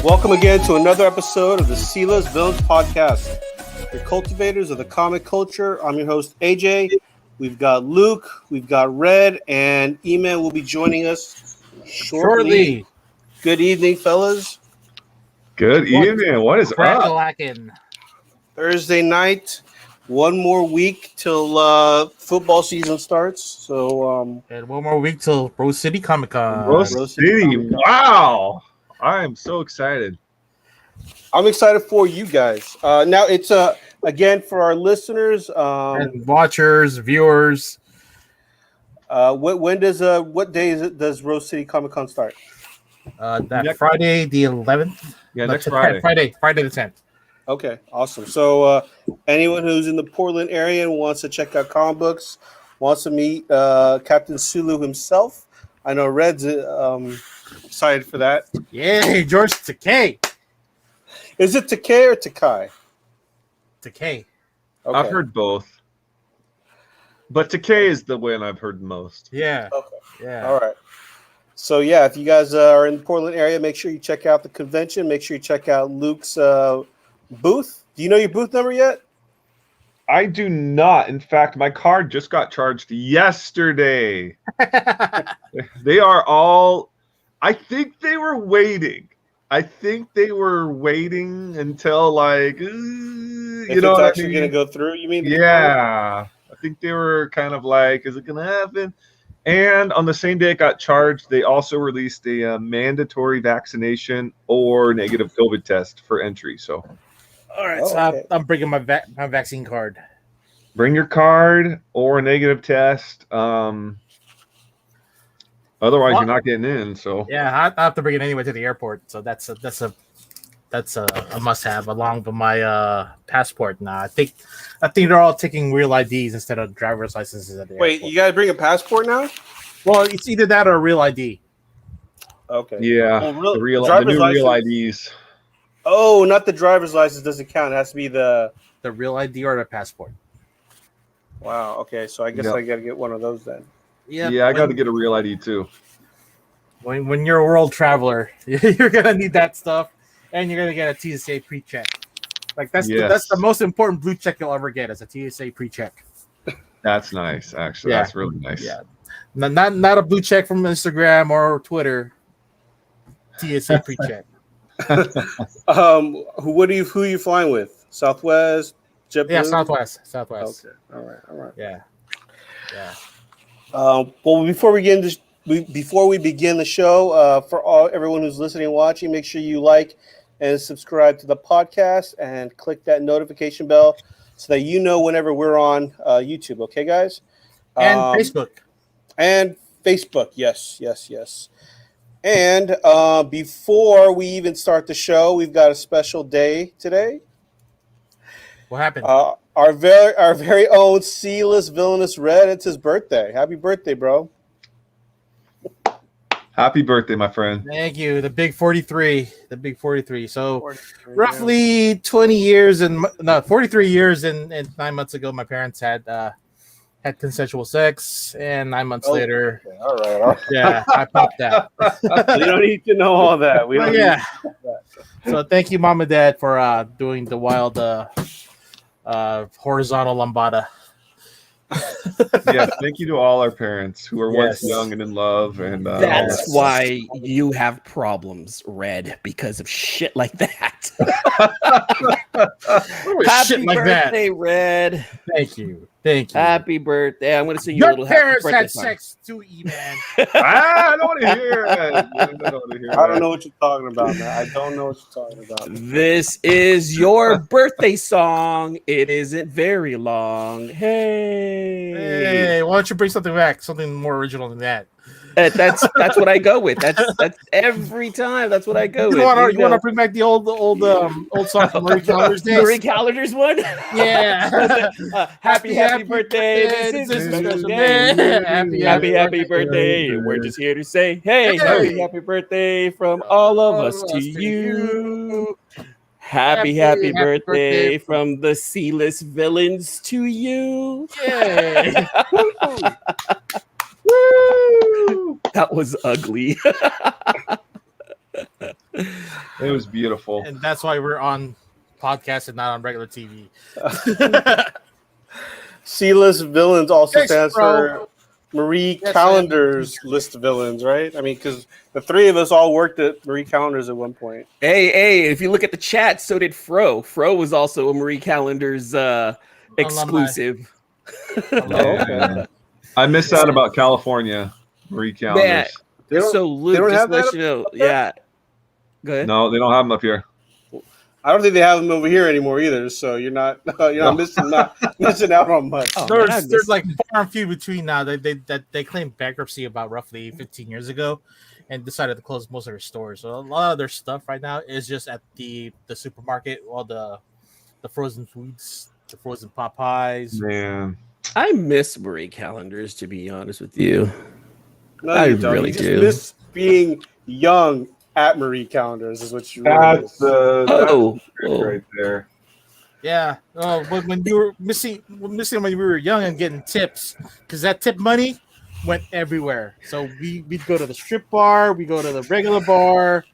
Welcome again to another episode of the Sealess Villains Podcast, your cultivators of the comic culture. I'm your host, AJ. We've got Luke, we've got Red, and Eman will be joining us shortly. Good evening, fellas. Good evening. What is up? Thursday night, one more week till football season starts. So, and one more week till Rose City Comic Con. Rose City. Wow. I am so excited. I'm excited for you guys. Now it's again for our listeners and watchers, viewers. What day does Rose City Comic Con start? That Friday the 11th. Yeah, next Friday. Friday the 10th. Okay, awesome. So anyone who's in the Portland area and wants to check out comic books, wants to meet Captain Sulu himself. I know Red's excited for that. Yeah, George Takei. Is it Takei or Takai? Takei. Okay. I've heard both. But Takei is the one I've heard most. Yeah. Okay. Yeah. All right. So, yeah, if you guys are in the Portland area, make sure you check out the convention. Make sure you check out Luke's booth. Do you know your booth number yet? I do not. In fact, my card just got charged yesterday. They are all... I think they were waiting. Until, like, If it's actually going to go through, you mean? Yeah. I think they were kind of like, is it going to happen? And on the same day it got charged, they also released a mandatory vaccination or negative COVID test for entry. So, all right. So I'm bringing my vaccine card. Bring your card or a negative test. Otherwise, you're not getting in. So yeah, I have to bring it anyway to the airport. So that's a must-have along with my passport. Now I think they're all taking real IDs instead of driver's licenses at the airport. Wait, you got to bring a passport now? Well, it's either that or a real ID. Okay. Yeah, the new real IDs. Oh, not the driver's license doesn't count. It has to be the real ID or the passport. Wow. Okay, so I guess I got to get one of those then. Yeah, I got to get a real ID too. When you're a world traveler, you're gonna need that stuff, and you're gonna get a TSA pre-check. Like that's the most important blue check you'll ever get is a TSA pre-check. That's nice, actually. Yeah. That's really nice. Yeah, not a blue check from Instagram or Twitter. TSA pre-check. Who are you flying with? Southwest, JetBlue? Yeah, Southwest. Okay. All right. Yeah. Well, before we begin the show, for everyone who's listening and watching, make sure you like and subscribe to the podcast and click that notification bell so that you know whenever we're on YouTube. Okay, guys? And Facebook. And Facebook. Yes. And before we even start the show, we've got a special day today. What happened? Our very own Sealess Villainous Red. It's his birthday. Happy birthday, bro. Happy birthday, my friend. Thank you. The big 43. So 43, roughly 20 years 43 years and 9 months ago, my parents had consensual sex, and 9 months later. Okay. All right. Yeah, I popped out. We don't need to know all that. So thank you, Mom and Dad, for doing the wild horizontal lambada. Yeah, thank you to all our parents who were once young and in love, and that's why you have problems, Red, because of shit like that. Happy birthday, Red. Thank you. Happy birthday. I'm going to sing you a little parents had sex too, Eman. I don't want to hear it. I don't know what you're talking about, man. I don't know what you're talking about. This is your birthday song. It isn't very long. Hey, why don't you bring something back? Something more original than that. That's what I go with. That's every time. That's what I go with. You want to bring back the old song from Marie Callender's days? Marie Callender's one. Yeah. Happy birthday! This is a special day. Happy birthday! We're just here to say, hey, happy birthday from all of us to you. Happy birthday from the Sealess Villains to you. Yay! Woo! That was ugly. It was beautiful. And that's why we're on podcast and not on regular TV. C-list villains also Thanks, stands bro. for Marie Yes, Callender's list of villains, right? I mean, because the three of us all worked at Marie Callender's at one point. Hey, if you look at the chat, so did Fro. Fro was also a Marie Callender's exclusive. Okay. I missed out about California, Marie Callender's. So Luke, they don't just have let that you know, up there? yeah. Go ahead. No, they don't have them up here. I don't think they have them over here anymore either. So you're not missing out on much. Oh, There's like far and few between now. They claimed bankruptcy about roughly 15 years ago, and decided to close most of their stores. So a lot of their stuff right now is just at the supermarket, all the frozen foods, the frozen Popeyes. Man, I miss Marie Callender's, to be honest with you. No, I you don't. really You just do. miss being young at Marie Callender's is what you really that's miss. the right there. Yeah, when you were missing when we were young and getting tips, because that tip money went everywhere. So we'd go to the strip bar, we go to the regular bar.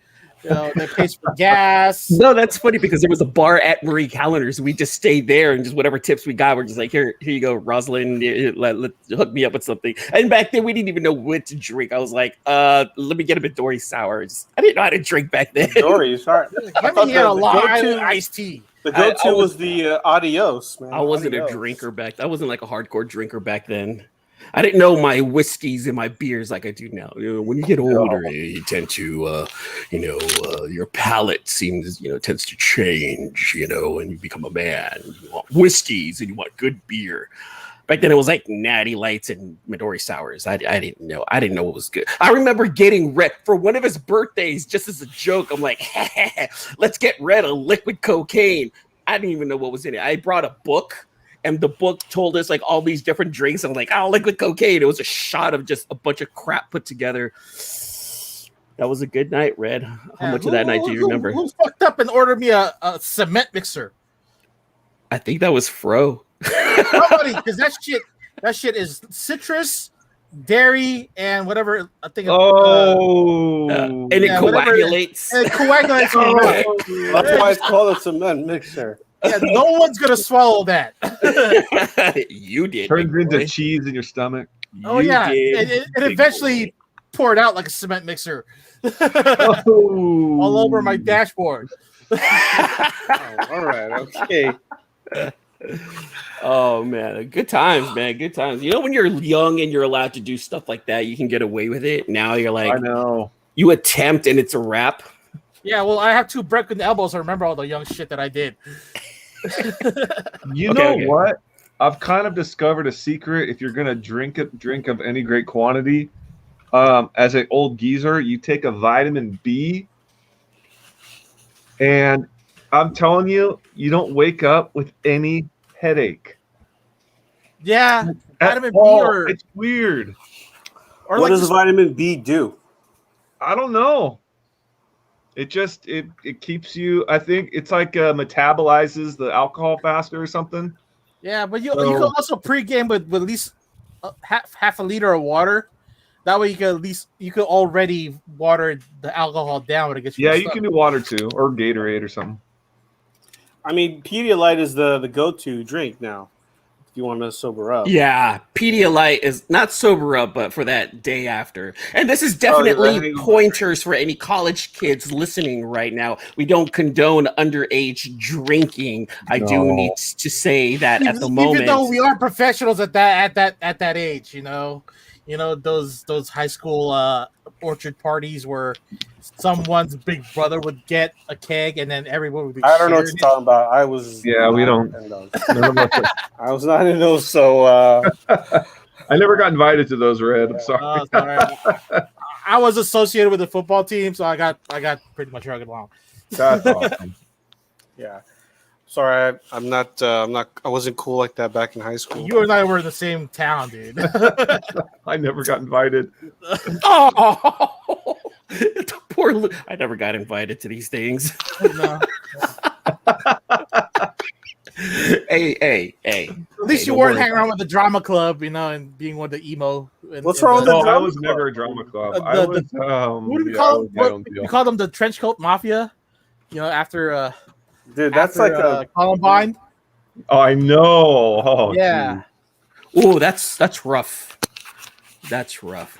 That pays for gas. No, that's funny because there was a bar at Marie Callender's. We just stayed there and just whatever tips we got, we're just like, here you go, Rosalind, let hook me up with something. And back then, we didn't even know what to drink. I was like, let me get a Midori sour. I didn't know how to drink back then. Midori, sorry. He had a lot of iced tea. The go-to was the Adios, man. I wasn't Adios. a drinker back. I wasn't like a hardcore drinker back then. I didn't know my whiskeys and my beers like I do now. When you get older, you tend to, your palate tends to change, and you become a man. You want whiskeys and you want good beer. Back then, it was like Natty Lights and Midori Sours. I didn't know. I didn't know what was good. I remember getting Red for one of his birthdays, just as a joke. I'm like, let's get Red a liquid cocaine. I didn't even know what was in it. I brought a book. And the book told us like all these different drinks. I'm like, liquid cocaine. It was a shot of just a bunch of crap put together. That was a good night, Red. How much of that night do you remember? Who fucked up and ordered me a cement mixer? I think that was Fro. Somebody, because that shit is citrus, dairy, and whatever. I think. And it coagulates. It coagulates. That's why it's called a cement mixer. Yeah, no one's gonna swallow that. You did. Turns into cheese in your stomach. Oh yeah, it eventually poured out like a cement mixer all over my dashboard. All right, okay. Oh man, good times, man. Good times. You know, when you're young and you're allowed to do stuff like that, you can get away with it. Now you're like, I know. You attempt and it's a wrap. Yeah, well, I have 2 broken elbows. So I remember all the young shit that I did. You know what? I've kind of discovered a secret. If you're gonna drink of any great quantity, as an old geezer, you take a vitamin B, and I'm telling you, you don't wake up with any headache. Yeah, vitamin B it's weird. Or what does vitamin B do? I don't know. It just it keeps you. I think it's like metabolizes the alcohol faster or something. Yeah, but you can also pregame with at least half a liter of water. That way you could already water the alcohol down when it gets. Yeah, you can do water too, or Gatorade or something. I mean, Pedialyte is the go-to drink now. If you want to sober up. Yeah, Pedialyte is not sober up, but for that day after. And this is definitely pointers for any college kids listening right now. We don't condone underage drinking. I do need to say that at the moment. Even though we are professionals at that age, you know, those high school orchard parties where someone's big brother would get a keg and then everyone would be. I don't know what you're talking about. I was. Yeah, we don't. I was not in those, so. I never got invited to those, Red. I'm sorry. I was associated with the football team, so I got pretty much rugged along. That's awesome. Yeah. Sorry, I'm not. I wasn't cool like that back in high school. You and I were in the same town, dude. I never got invited. Oh, poor! I never got invited to these things. No. Hey. At least you weren't hanging around with the drama club, and being one of the emo What's wrong with the No, I drama was club? never a drama club. The- I was. what do we yeah, call I them? was my own We deal. call them the trench coat mafia. You know, after Dude, that's after, like a Columbine. Oh, I know. Oh, Yeah. geez. Oh, that's rough. That's rough.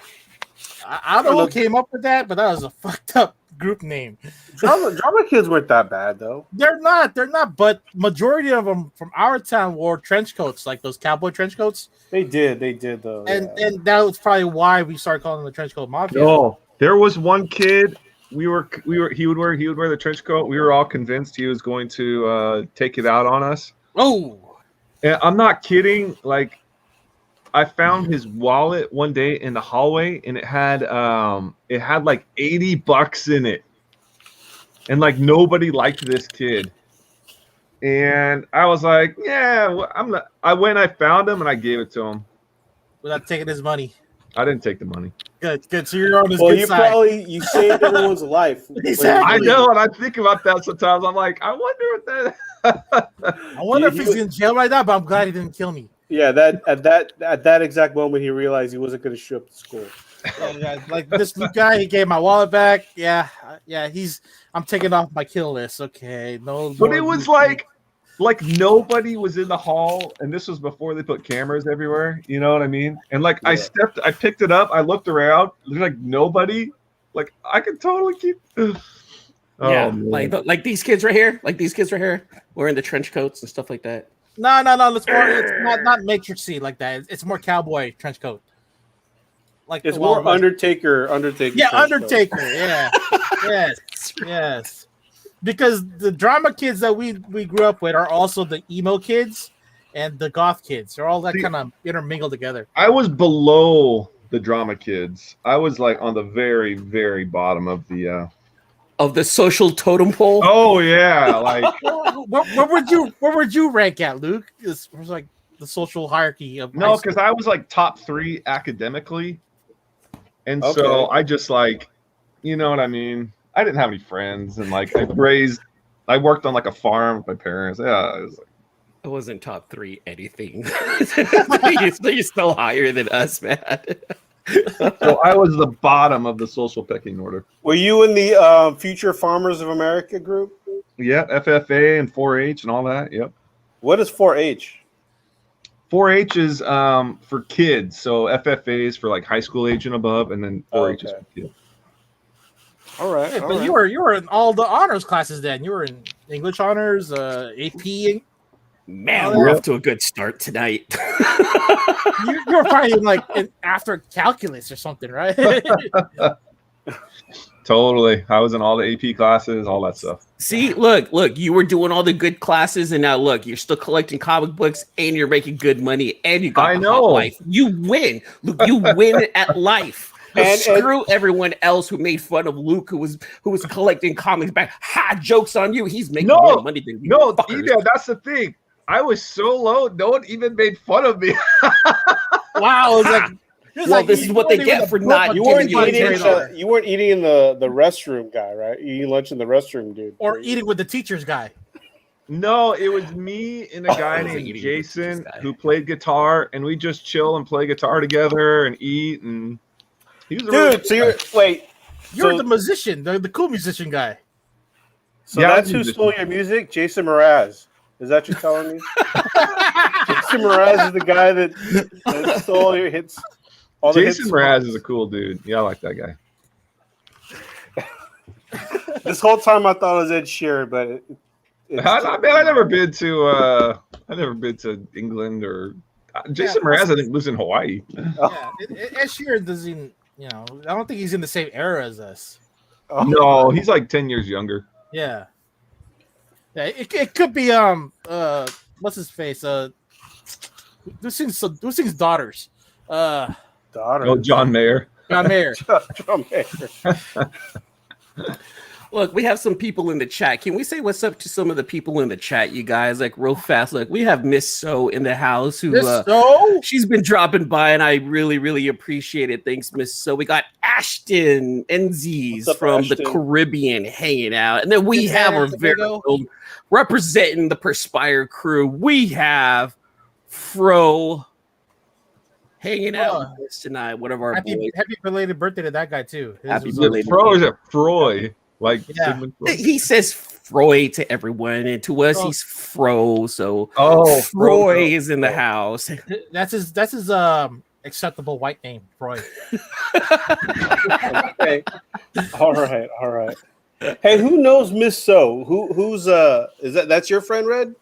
I don't know who came up with that, but that was a fucked up group name. drama kids weren't that bad though. They're not. But majority of them from our town wore trench coats, like those cowboy trench coats. They did though. And that was probably why we started calling them the trench coat mafia. No, there was one kid. He would wear the trench coat. We were all convinced he was going to take it out on us. Oh, And I'm not kidding. Like, I found his wallet one day in the hallway, and it had like $80 in it, and like nobody liked this kid. And I was like, yeah, well, I'm not. I found him and I gave it to him. without taking his money. I didn't take the money. Good. So you're on his Well, good you side. you saved everyone's life. Exactly. I know, and I think about that sometimes. I'm like, I wonder what that. I wonder if he's in jail right now, but I'm glad he didn't kill me. Yeah, at that exact moment, he realized he wasn't going to show up to school. Yeah, like this new guy, he gave my wallet back. Yeah. I'm taking off my kill list. Okay, no. But it was like nobody was in the hall, and this was before they put cameras everywhere. You know what I mean? And like Yeah. I picked it up, I looked around, there's like nobody. Like I could totally keep. Oh, yeah, man. like these kids right here, wearing the trench coats and stuff like that. No. It's not matrixy like that. It's more cowboy trench coat. Like It's the more Wild West. Undertaker. Yeah, trench coat. Undertaker. Yeah. yes. Because the drama kids that we grew up with are also the emo kids and the goth kids. They're all that kind of intermingled together. I was below the drama kids. I was like on the very, very bottom of the. Of the social totem pole. Oh yeah, like Where would you rank at, Luke? It was like the social hierarchy of no, because I was like top 3 academically, and so Okay. I just like, you know what I mean. I didn't have any friends, and like I worked on like a farm with my parents. Yeah, it was like, It wasn't top 3 anything. You're still higher than us, man. so I was the bottom of the social pecking order. Were you in the Future Farmers of America group? Yeah, FFA and 4-H and all that. Yep. What is 4-H? 4-H is for kids. So FFA is for like high school age and above, and then 4-H is Okay. for kids. All right. Hey, all but right. you were in all the honors classes then. You were in English honors, AP. Man, we're off to a good start tonight. You were probably like after calculus or something, right? Totally. I was in all the AP classes, all that stuff. See, look, you were doing all the good classes, and now look, you're still collecting comic books, and you're making good money, and you got I a know. hot life. You win. Luke, you win at life. And- Screw everyone else who made fun of Luke, who was collecting comics back. Ha! Jokes on you. He's making more money than you. No, fuckers. yeah, that's the thing. I was so low, no one even made fun of me. Wow, it was Well, this is what they get for not You giving weren't you a eating. trailer. You weren't eating in the restroom, guy, right? You eating lunch in the restroom, dude. or eating with the teacher's guy. No, it was me and a guy I was named eating with Jason this guy. who played guitar, and we just chill and play guitar together and eat. And he was a really Dude, so you're wait. You're So- the musician, the cool musician guy. So Yeah, that's I'm who musician. stole your music, Jason Mraz. Is that what you're telling me? Jason Mraz is the guy that stole your hits. All the Jason hits. Mraz is a cool dude. Yeah, I like that guy. This whole time I thought it was Ed Sheeran, but I never been to England or Jason Mraz. I think lives in Hawaii. Yeah, Ed Sheeran doesn't. I don't think he's in the same era as us. No, he's like 10 years younger. Yeah. Yeah, it could be what's his face? Who sings Daughters? daughter. Oh, John Mayer. John Mayer. John Mayer. Look, we have some people in the chat. Can we say what's up to some of the people in the chat, you guys? Like real fast. Look, we have Miss So in the house who So she's been dropping by, and I really, really appreciate it. Thanks, Miss So. We got Ashton Enzies What's up, from the Ashton? Caribbean hanging out, and then we have our very Tobago. own representing the Perspire crew. We have Fro hanging out with us tonight. One of our boys. Happy belated birthday to that guy too. Happy Is it Fro or is it Froy? Like Sigmund Freud? He says Freud to everyone, and to us, he's Fro. So Froy is in the house. That's his acceptable white name, Freud. Okay. All right. Hey, who knows Miss So? Who's is that's your friend, Red?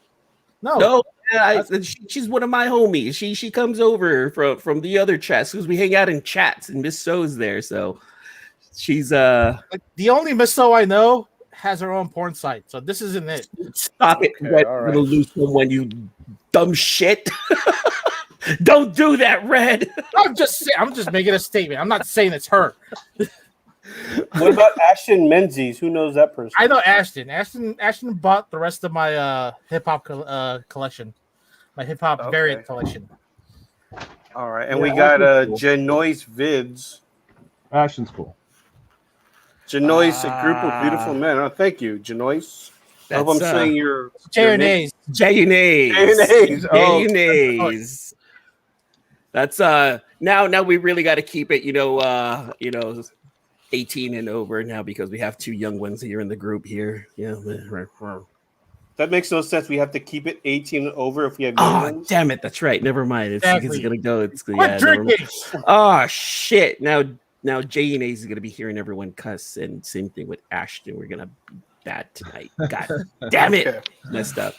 No. She's one of my homies. She comes over from the other chats because we hang out in chats, and Miss So's there. So she's like, the only Miss So I know has her own porn site. So this isn't it. Stop it! Red. All right. You're gonna lose someone, you dumb shit. Don't do that, Red. I'm just making a statement. I'm not saying it's her. What about Ashton Menzies? Who knows that person? I know Ashton. Ashton bought the rest of my hip hop collection, my hip hop variant collection. All right, and we got Janois Vids. Ashton's cool. Janois, a group of beautiful men. Oh, thank you, Janois. I hope I'm saying your J&A's. That's now we really got to keep it, 18 and over now because we have two young ones here in the group here. Yeah. That makes no sense. We have to keep it 18 and over if we have young ones. Damn it. That's right. Never mind. It's gonna go. Drinking. Oh shit. Now J&A's is gonna be hearing everyone cuss, and same thing with Ashton. We're gonna be bad tonight. God damn it. Okay. Messed up.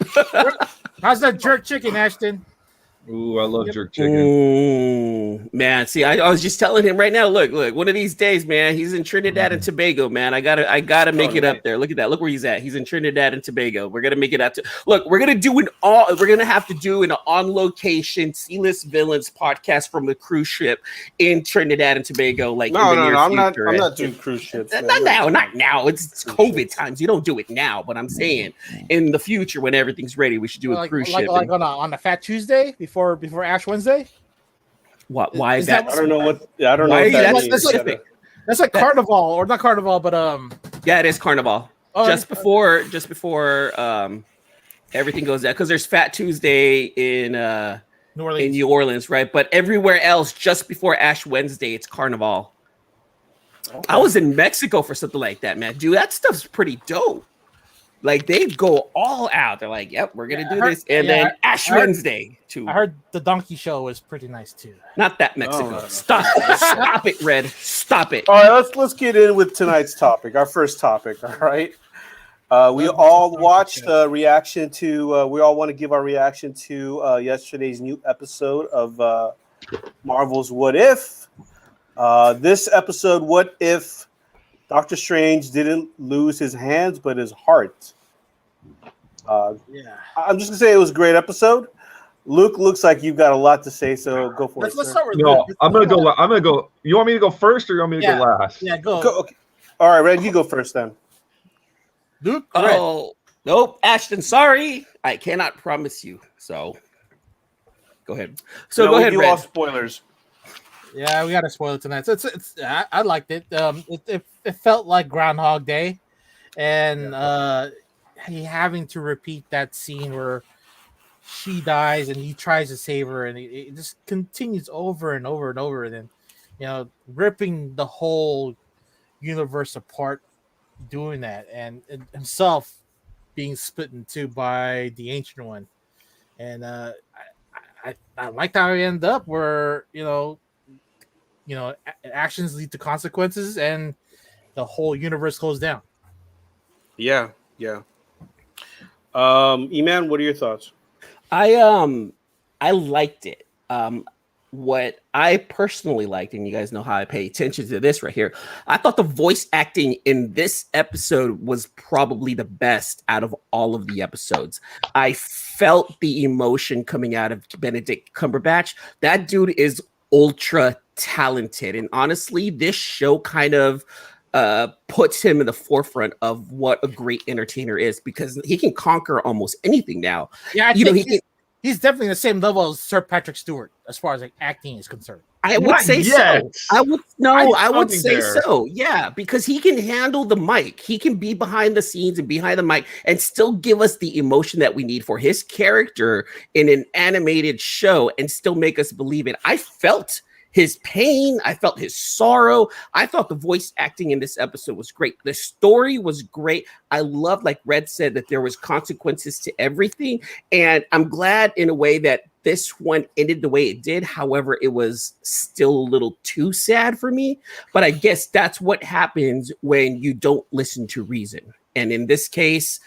How's that jerk chicken, Ashton? Ooh, I love jerk chicken. Ooh, man, see, I was just telling him right now. Look, one of these days, man, he's in Trinidad and Tobago, man. I gotta make it up there. Look at that. Look where he's at. He's in Trinidad and Tobago. We're gonna make it out to. Look, we're gonna have to do an on location C-list villains podcast from the cruise ship in Trinidad and Tobago. Like, I'm not doing cruise ships. Not now. It's COVID times. You don't do it now, but I'm saying in the future when everything's ready, we should do a cruise ship. Like on a Fat Tuesday before Ash Wednesday. What? Why is that? I don't know what. I don't know. That's like Carnival, or not Carnival, but yeah, it is Carnival. Just before everything goes out, because there's Fat Tuesday in New Orleans, right? But everywhere else, just before Ash Wednesday, it's Carnival. Okay. I was in Mexico for something like that, man. Dude, that stuff's pretty dope. Like, they go all out. They're like, "Yep, we're gonna do this," and then Ash Wednesday too. I heard the donkey show was pretty nice too. Not that Mexico. Stop it, Red. Stop it. All right, let's get in with tonight's topic. Our first topic. All right. We all watched reaction to. We all want to give our reaction to yesterday's new episode of Marvel's What If. This episode, What If Doctor Strange didn't lose his hands, but his heart. I'm just gonna say it was a great episode. Luke, looks like you've got a lot to say, so go for it. Let's start with Luke. I'm gonna go. You want me to go first, or you want me to go last? Yeah, go. Okay. All right, Red, you go first then. Luke. Oh, nope, Ashton. Sorry, I cannot promise you. So, go ahead. So go ahead, Red. All spoilers. Yeah, we got to spoil it tonight. So I liked it. It felt like Groundhog Day, and having to repeat that scene where she dies and he tries to save her, and it just continues over and over and over. And then, ripping the whole universe apart, doing that, and himself being split in two by the Ancient One. And I liked how he ended up, where actions lead to consequences, and the whole universe goes down. Yeah. Eman, what are your thoughts? I liked it. What I personally liked, and you guys know how I pay attention to this right here, I thought the voice acting in this episode was probably the best out of all of the episodes. I felt the emotion coming out of Benedict Cumberbatch. That dude is ultra talented, and honestly, this show kind of puts him in the forefront of what a great entertainer is, because he can conquer almost anything now. Yeah, he's definitely the same level as Sir Patrick Stewart as far as like acting is concerned. I would Not say yet. so. I would something say there. so. Yeah, because he can handle the mic. He can be behind the scenes and behind the mic and still give us the emotion that we need for his character in an animated show and still make us believe it. I felt his pain. I felt his sorrow. I thought the voice acting in this episode was great. The story was great. I loved, like Red said, that there was consequences to everything. And I'm glad in a way that this one ended the way it did. However, it was still a little too sad for me. But I guess that's what happens when you don't listen to reason. And in this case,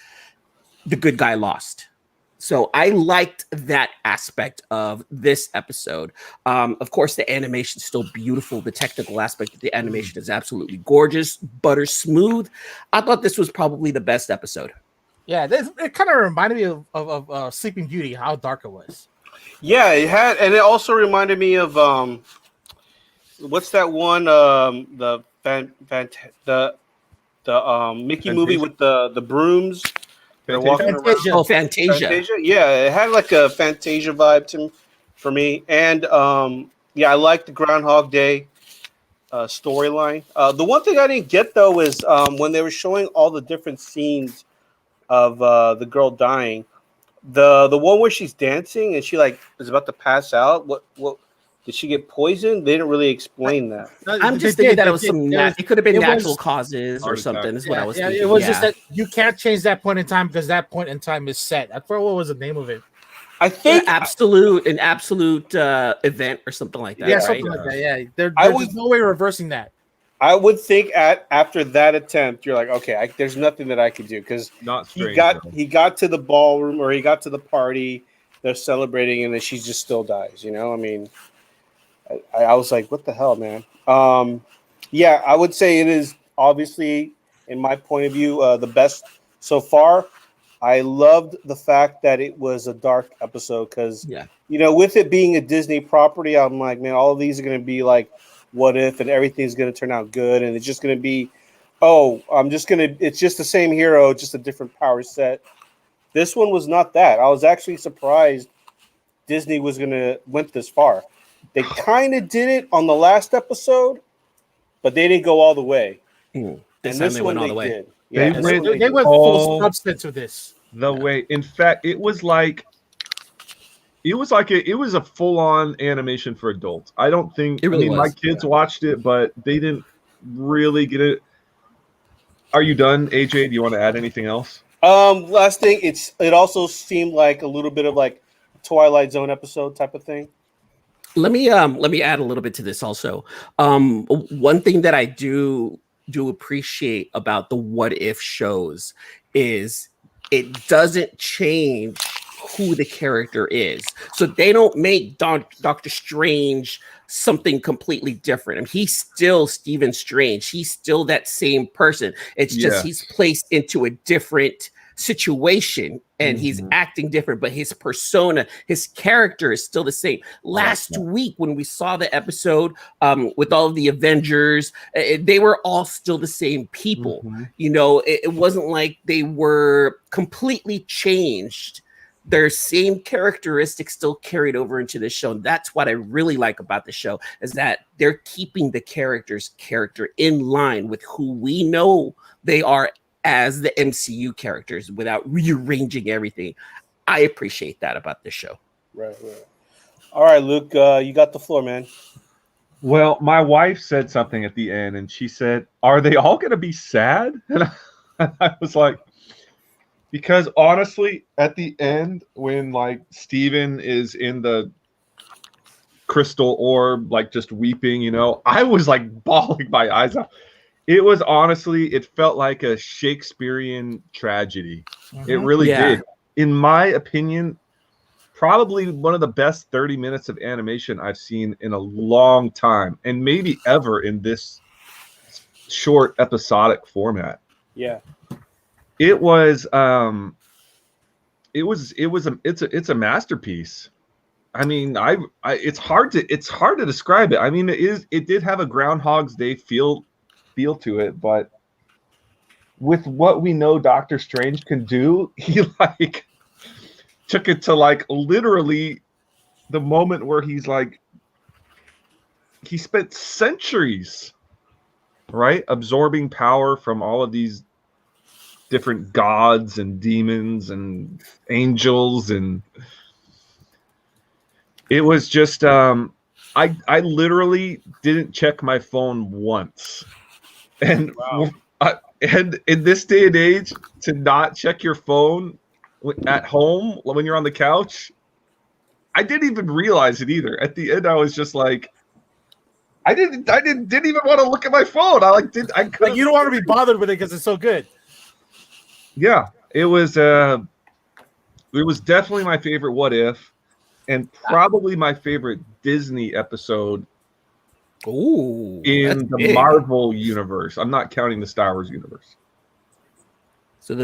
the good guy lost. So I liked that aspect of this episode. Of course, the animation is still beautiful. The technical aspect of the animation is absolutely gorgeous, butter smooth. I thought this was probably the best episode. Yeah, it kind of reminded me of Sleeping Beauty, how dark it was. Yeah, it had, and it also reminded me of what's that one? The Mickey movie with the brooms. They're walking around. Oh, Fantasia. Yeah, it had like a Fantasia vibe for me. And yeah, I like the Groundhog Day storyline. The one thing I didn't get though is when they were showing all the different scenes of the girl dying, the one where she's dancing and she like is about to pass out. What did she get poisoned? They didn't really explain that. I'm just thinking that it was it could have been natural causes or something. Is what I was thinking. It was just that you can't change that point in time because that point in time is set. I forgot what was the name of it. I think an absolute event or something like that. Yeah, right? something like that. Yeah, there's no way reversing that. I would think after that attempt, you're like, okay, there's nothing that I could do because he got to the ballroom or he got to the party. They're celebrating, and then she just still dies. You know, I mean, I was like, what the hell, man? Yeah, I would say it is obviously, in my point of view, the best so far. I loved the fact that it was a dark episode because, you know, with it being a Disney property, I'm like, man, all of these are going to be like, what if, and everything's going to turn out good, and it's just going to be, it's just the same hero, just a different power set. This one was not that. I was actually surprised Disney went this far. They kind of did it on the last episode, but they didn't go all the way. And this one they did. Yeah, they went full substance with this. In fact, it was a full-on animation for adults. I don't think my kids watched it, but they didn't really get it. Are you done, AJ? Do you want to add anything else? Last thing, it also seemed like a little bit of like Twilight Zone episode type of thing. Let me add a little bit to this also. One thing that I do appreciate about the what if shows is it doesn't change who the character is. So they don't make Doctor Strange something completely different. I mean, he's still Stephen Strange. He's still that same person. It's just he's placed into a different situation and he's acting different, but his persona, his character is still the same. Last week when we saw the episode with all of the Avengers, they were all still the same people. You know, it wasn't like they were completely changed. Their same characteristics still carried over into the show. And that's what I really like about the show, is that they're keeping the character in line with who we know they are as the MCU characters without rearranging everything. I appreciate that about this show. Right. All right, Luke, you got the floor, man. Well, my wife said something at the end, and she said, "Are they all going to be sad?" And I was like, because honestly, at the end, when like Steven is in the crystal orb, like just weeping, you know, I was like bawling my eyes out. It was honestly, it felt like a Shakespearean tragedy. It really did. In my opinion, probably one of the best 30 minutes of animation I've seen in a long time, and maybe ever in this short episodic format. Yeah. It's a masterpiece. I mean, it's hard to describe it. I mean, it did have a Groundhog's Day feel to it, but with what we know Doctor Strange can do, he like took it to like literally the moment where he's like he spent centuries, right, absorbing power from all of these different gods and demons and angels, and it was just I literally didn't check my phone once, and Wow. and in this day and age, to not check your phone at home when you're on the couch, I didn't even realize it either. At the end, I was just like, I didn't even want to look at my phone. I you don't want to be bothered with it because it's so good. Yeah, it was definitely my favorite What If, and probably my favorite Disney episode. Ooh, in the big. Marvel universe. I'm not counting the Star Wars universe. So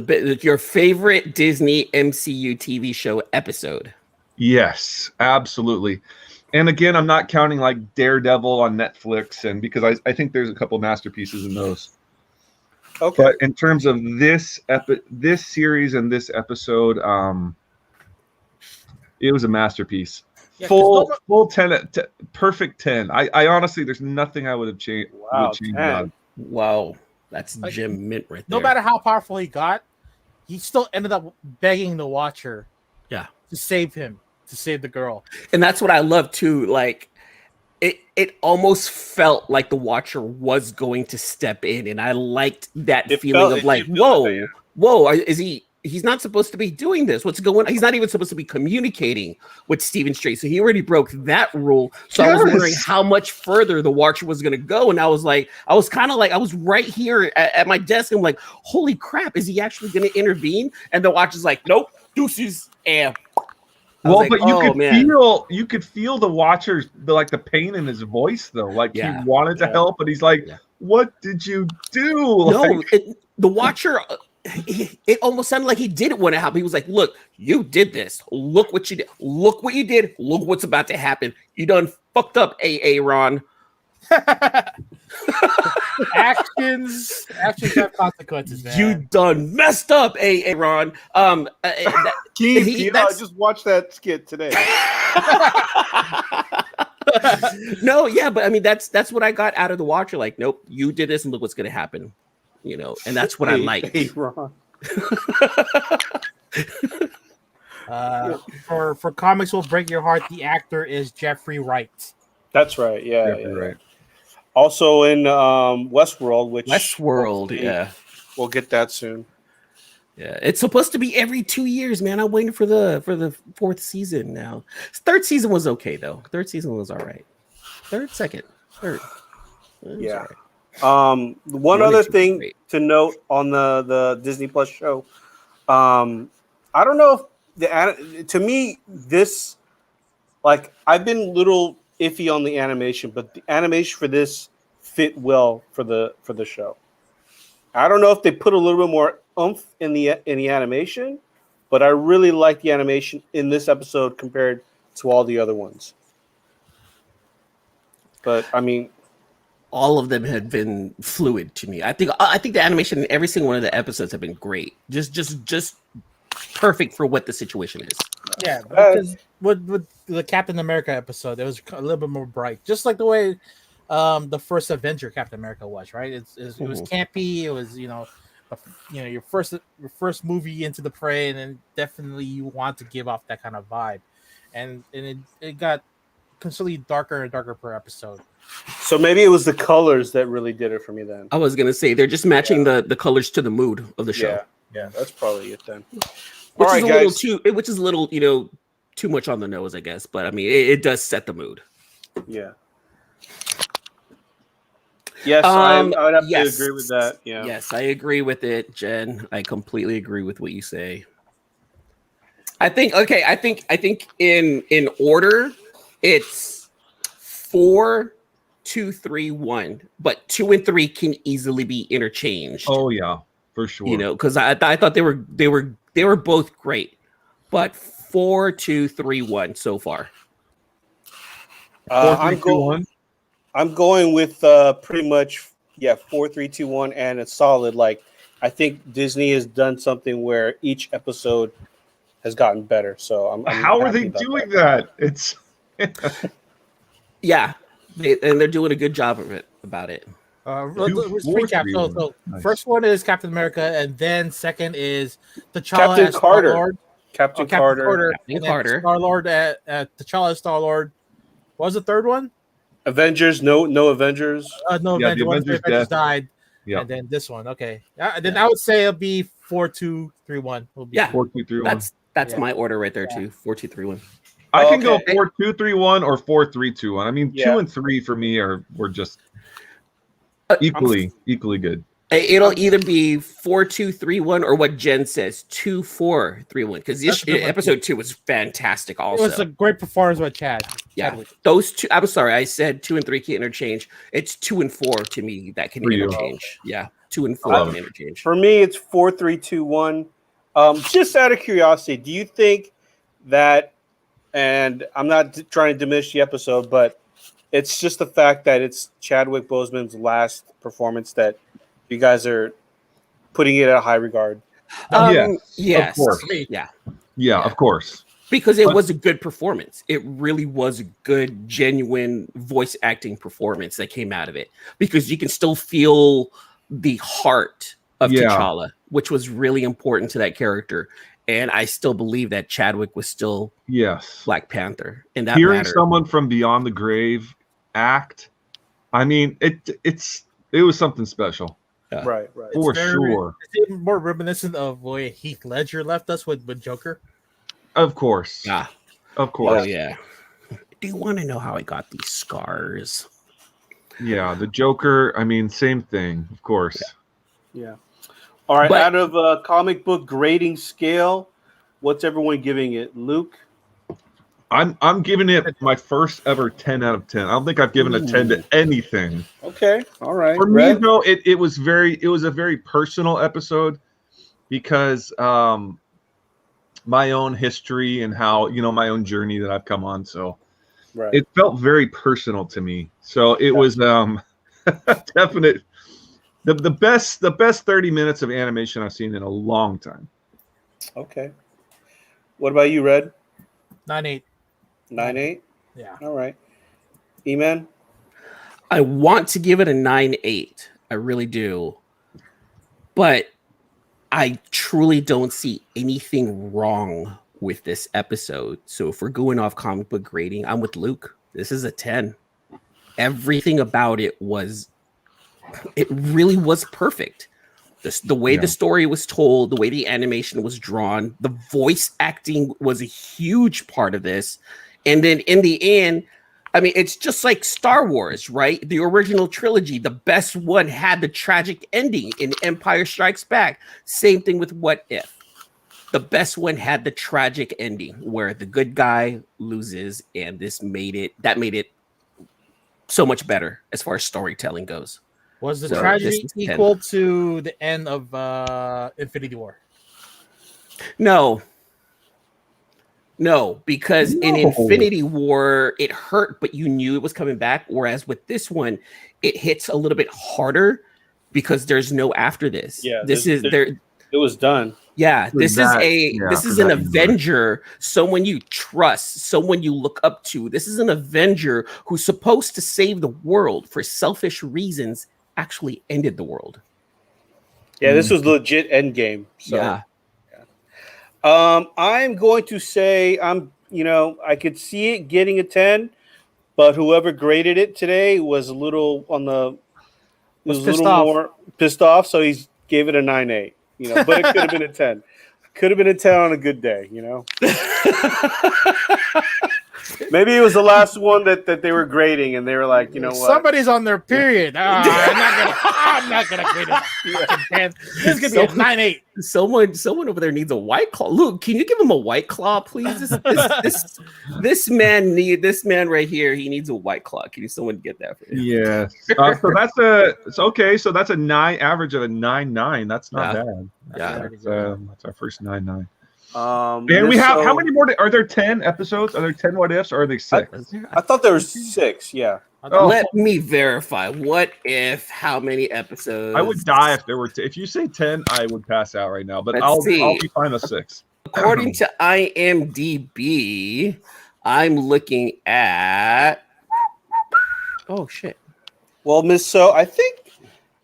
your favorite Disney MCU TV show episode? Yes, absolutely. And again, I'm not counting like Daredevil on Netflix, and because I think there's a couple masterpieces in those. Okay. But in terms of this series and this episode, it was a masterpiece. Yeah, full 10, perfect 10. I honestly, there's nothing I would have changed. Wow, would change 10. about it. Wow, that's Like, Jim Mint right there. No matter how powerful he got, he still ended up begging the Watcher, to save him, to save the girl. And that's what I love too. Like, it almost felt like the Watcher was going to step in, and I liked that feeling of like, whoa, is he? He's not supposed to be doing this. What's going on? He's not even supposed to be communicating with Stephen Strait. So he already broke that rule. So I was wondering how much further the Watcher was going to go. And I was kind of like, I was right here at my desk. And I'm like, holy crap, is he actually going to intervene? And the Watcher's like, nope, deuces. And well, like, but you could feel the Watcher's the pain in his voice though. Like he wanted to help, but he's like, what did you do? No, the Watcher. It almost sounded like he didn't want to help. He was like, look, you did this. Look what you did. Look what you did. Look what's about to happen. You done fucked up, Ron. Actions have consequences, man. You done messed up, Ron. Keith, I just watched that skit today. No, yeah, but I mean that's what I got out of the Watcher. Like, nope, you did this, and look what's gonna happen. You know, and that's what I like. Ron. For Comics Will Break Your Heart, the actor is Jeffrey Wright. That's right. Yeah, right. Also in Westworld, We'll get that soon. Yeah, it's supposed to be every 2 years, man. I'm waiting for the fourth season now. Third season was okay though. Third season was all right. Third. Yeah. One other thing to note on the Disney Plus show, I don't know if to me this, like, I've been a little iffy on the animation, but the animation for this fit well for the show. I don't know if they put a little bit more oomph in the animation, but I really like the animation in this episode compared to all the other ones. But I mean, all of them have been fluid to me. I think the animation in every single one of the episodes have been great. Just perfect for what the situation is. Yeah, because with the Captain America episode, it was a little bit more bright, just like the way the first Avenger Captain America was. Right? It was campy. It was your first movie into the fray, and then definitely you want to give off that kind of vibe, and it got constantly darker and darker per episode. So maybe it was the colors that really did it for me then. I was gonna say they're just matching the colors to the mood of the show. Yeah, that's probably it then. Which is a little too much on the nose, I guess. But I mean, it does set the mood. Yeah. Yes, I would have to agree with that. Yeah. Yes, I agree with it, Jen. I completely agree with what you say. I think in order, it's 4, 2, 3, 1, but 2 and 3 can easily be interchanged. Oh yeah, for sure. You know, because I thought they were both great, but 4, 2, 3, 1 so far. 4, 3, 2, 1. I'm going with pretty much 4, 3, 2, 1, and it's solid. Like, I think Disney has done something where each episode has gotten better. So I'm how are they doing that? It's yeah. And they're doing a good job of it about it. Let's recap. So Nice. first one is Captain America, and then second is T'Challa Captain as Carter. Star-Lord. Captain Carter. Captain Carter. Star-Lord at T'Challa as Star-Lord. What was the third one? Avengers. No Avengers. No, Yeah, Avengers. the One of the Avengers Avengers death. died. Yeah. And then this one. Okay. Then I would say it'll be 4-2-3-1. Yeah. 4, 2, 3, 1. That's Yeah. my order right there too. 4, 2, 3, 1. I can go Okay. 4, 2, 3, 1 or 4, 3, 2, 1. I mean, Yeah. 2 and 3 for me were just equally good. It'll either be 4, 2, 3, 1, or what Jen says, 2, 4, 3, 1. Because That's a good one, episode 2 was fantastic. It Also, was a great performance by Chad. yeah, Chadwick. those two. I'm sorry, I said 2 and 3 can interchange. It's 2 and 4 to me that can For you. interchange. Yeah, 2 and 4 love can it. interchange. For me, it's 4, 3, 2, 1. Just out of curiosity, do you think that? And I'm not trying to diminish the episode, but it's just the fact that it's Chadwick Boseman's last performance that you guys are putting it at a high regard. Yes, of course. yeah. Yeah, of course. Because it But- was a good performance. It really was a good, genuine voice acting performance that came out of it. Because you can still feel the heart of Yeah. T'Challa, which was really important to that character. And I still believe that Chadwick was still Yes. Black Panther. And that Hearing mattered. someone from beyond the grave act, I mean, it was something special Yeah. Right. for very- sure. It's even more reminiscent of way Heath Ledger left us with Joker. Of course. Yeah. Of course. Oh, yeah. Do you want to know how I got these scars? Yeah, the Joker, I mean, same thing, of course. Yeah. All right. But- Out of a comic book grading scale, what's everyone giving it? Luke? I'm giving it my first ever 10 out of 10. I don't think I've given a 10 to anything. Okay. All right. For me, Red? though, it was a very personal episode because my own history and how, my own journey that I've come on. So Right. it felt very personal to me. So it was definite. The best 30 minutes of animation I've seen in a long time. Okay. What about you, Red? 9-8. 9.8? Yeah. All right. Eman? I want to give it a 9.8. I really do. But I truly don't see anything wrong with this episode. So if we're going off comic book grading, I'm with Luke. This is a 10. Everything about it really was perfect. The way the story was told, the way the animation was drawn, the voice acting was a huge part of this. And then in the end, I mean, it's just like Star Wars, right? The original trilogy, the best one had the tragic ending in Empire Strikes Back. Same thing with What If. The best one had the tragic ending where the good guy loses, and that made it so much better as far as storytelling goes. Was the So, tragedy this is 10. equal to the end of Infinity War? No, because in Infinity War, it hurt, but you knew it was coming back. Whereas with this one, it hits a little bit harder because there's no after this. Yeah, It was done. Yeah, this is an Avenger, someone you trust, someone you look up to. This is an Avenger who's supposed to save the world for selfish reasons, actually ended the world. Yeah, this was legit Endgame. So. Yeah. I'm going to say I could see it getting a 10, but whoever graded it today was a little more pissed off, so he gave it a 9.8. But it could have been a 10. Could have been a 10 on a good day, Maybe it was the last one that they were grading, and they were like, what? Somebody's on their period. I'm not gonna grade it. This is gonna be a 9.8. Someone over there needs a White Claw. Luke, can you give him a White Claw, please? This man right here. He needs a White Claw. Can someone get that for him? Yeah. So that's a 9 average of a 9.9. That's not bad. Yeah. That's our first 9.9. And we have how many more? Are there 10 episodes? Are there 10 what ifs, or are they 6? I thought there was 6. Yeah. Let me verify. What if? How many episodes? I would die if there were. If you say 10, I would pass out right now. But Let's I'll see. be fine with 6. According to IMDb, I'm looking at. Oh shit. Well, Miss So, I think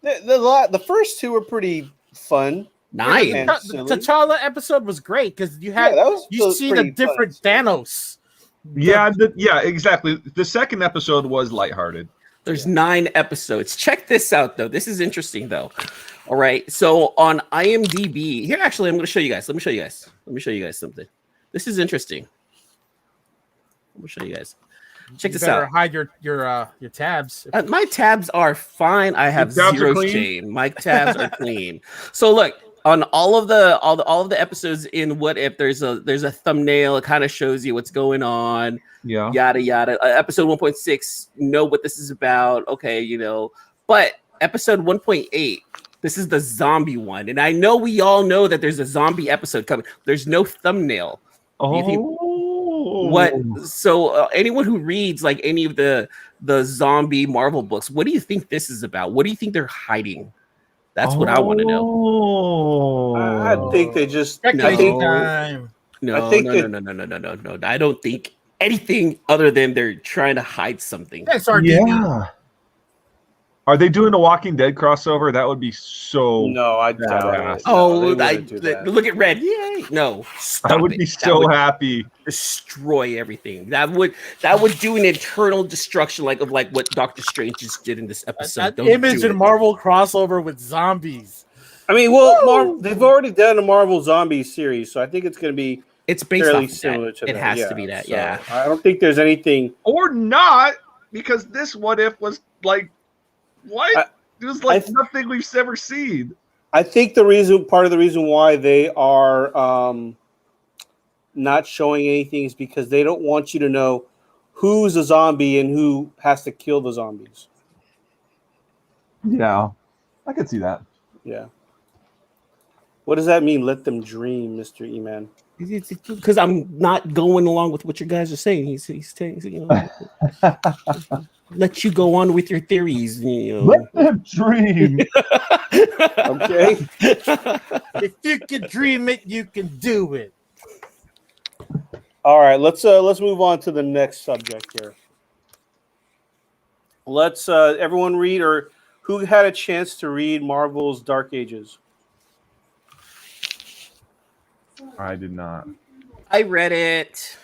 the first two were pretty fun. Nice. And The silly. T'Challa episode was great because you had Yeah, that was you see the pretty fun different episode. Thanos. Yeah, exactly. The second episode was lighthearted. There's 9 episodes. Check this out, though. This is interesting, though. All right. So on IMDb, here, actually, I'm going to show you guys. Let me show you guys something. This is interesting. Let me show you guys. Check this out. Hide your tabs. My tabs are fine. I have Your tabs are zero clean? shame. My tabs are clean. So look, on all of the episodes in What If, there's a thumbnail. It kind of shows you what's going on. Yeah. Yada yada. Episode 1.6, know what this is about. Okay, But episode 1.8, this is the zombie one, and I know we all know that there's a zombie episode coming. There's no thumbnail. What? So anyone who reads like any of the zombie Marvel books, what do you think this is about? What do you think they're hiding? That's what I want to know. I think they just. Speculation time. No. I don't think anything other than they're trying to hide something. Yeah. Are they doing a Walking Dead crossover? That would be so. No, I doubt it. Oh, No, they wouldn't do that. look at Red. Yay! No, I would be so happy. Destroy everything. That would do an internal destruction, like what Doctor Strange just did in this episode. That Image and Marvel crossover with zombies. I mean, well, they've already done a Marvel zombie series, so I think it's going to be. It's based fairly off similar that. to It that. has Yeah, to be that. so Yeah. I don't think there's anything. Or not, because this What If was like, what? It was like nothing we've ever seen. I think part of the reason why they are not showing anything is because they don't want you to know who's a zombie and who has to kill the zombies. Yeah, I could see that. Yeah. What does that mean? Let them dream, Mr. Eman. Because I'm not going along with what you guys are saying. He's saying, let you go on with your theories. Let them dream. Okay. If you can dream it, you can do it. All right, let's move on to the next subject here. Let's everyone read, or who had a chance to read Marvel's Dark Ages? I did not. I read it.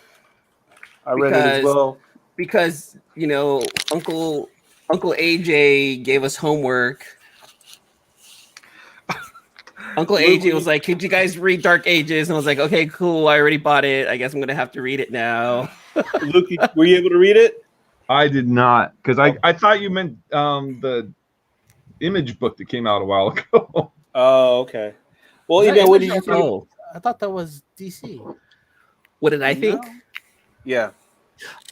I read it as well. Because Uncle AJ gave us homework. Uncle AJ was like, "Could you guys read Dark Ages?" And I was like, "Okay, cool. I already bought it. I guess I'm gonna have to read it now." Luke, were you able to read it? I did not, because I thought you meant the Image book that came out a while ago. Oh, okay. Well, Eman, what did you think? Oh, I thought that was DC. what did I think? Yeah.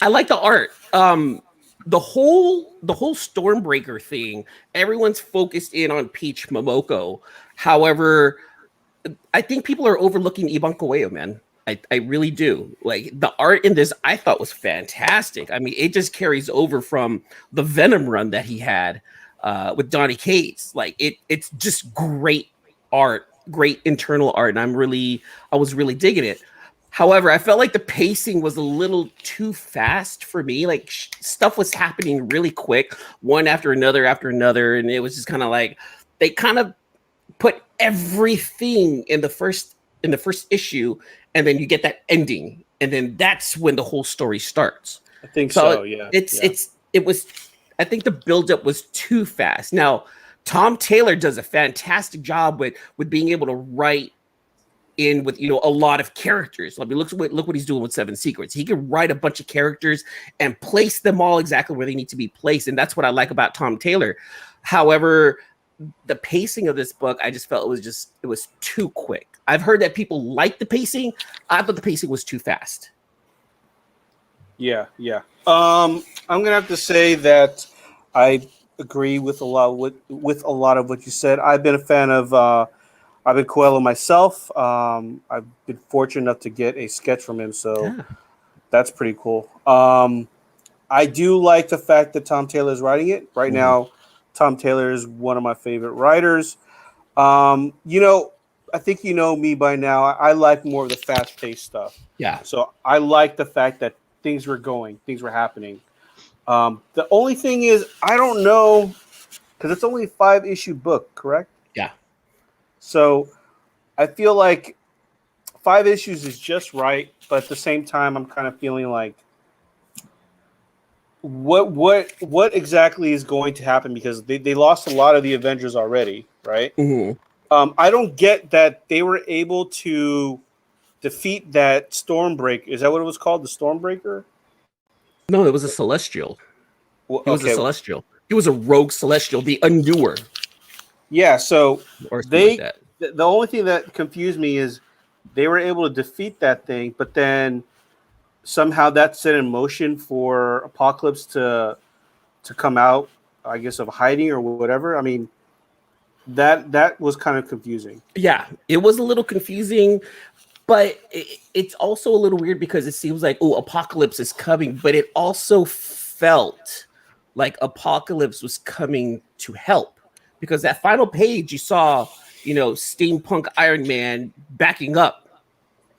I like the art. The whole Stormbreaker thing, everyone's focused in on Peach Momoko. However, I think people are overlooking Iban Coelho, man. I really do. Like, the art in this, I thought was fantastic. I mean, it just carries over from the Venom run that he had with Donny Cates. Like, it's just great art, great internal art, and I was really digging it. However, I felt like the pacing was a little too fast for me. Like, stuff was happening really quick, one after another, and it was just kind of like they kind of put everything in the first issue, and then you get that ending, and then that's when the whole story starts. I think so. Yeah. It was. I think the buildup was too fast. Now, Tom Taylor does a fantastic job with being able to write in with a lot of characters. I mean, look what he's doing with Seven Secrets. He can write a bunch of characters and place them all exactly where they need to be placed, and that's what I like about Tom Taylor. However, the pacing of this book, I just felt it was too quick. I've heard that people like the pacing. I thought the pacing was too fast. Yeah. I'm gonna have to say that I agree with a lot of what you said. I've been a fan of Iban Coelho myself. I've been fortunate enough to get a sketch from him, so that's pretty cool. I do like the fact that Tom Taylor is writing it right now. Tom Taylor is one of my favorite writers. I think me by now. I like more of the fast-paced stuff. Yeah. So I like the fact that things were happening. The only thing is, I don't know, because it's only a 5-issue book, correct? Yeah. So I feel like 5 issues is just right, but at the same time, I'm kind of feeling like what exactly is going to happen, because they lost a lot of the Avengers already, right? Mhm. I don't get that they were able to defeat that Stormbreaker. Is that what it was called? The Stormbreaker? No, it was a Celestial. Well, He was a okay. Celestial. He was a rogue Celestial, the Undoer, Yeah, so or something like that. the only thing that confused me is they were able to defeat that thing, but then somehow that set in motion for Apocalypse to come out, I guess, of hiding or whatever. I mean, that was kind of confusing. Yeah, it was a little confusing, but it's also a little weird because it seems like, oh, Apocalypse is coming, but it also felt like Apocalypse was coming to help, because that final page you saw, steampunk Iron Man backing up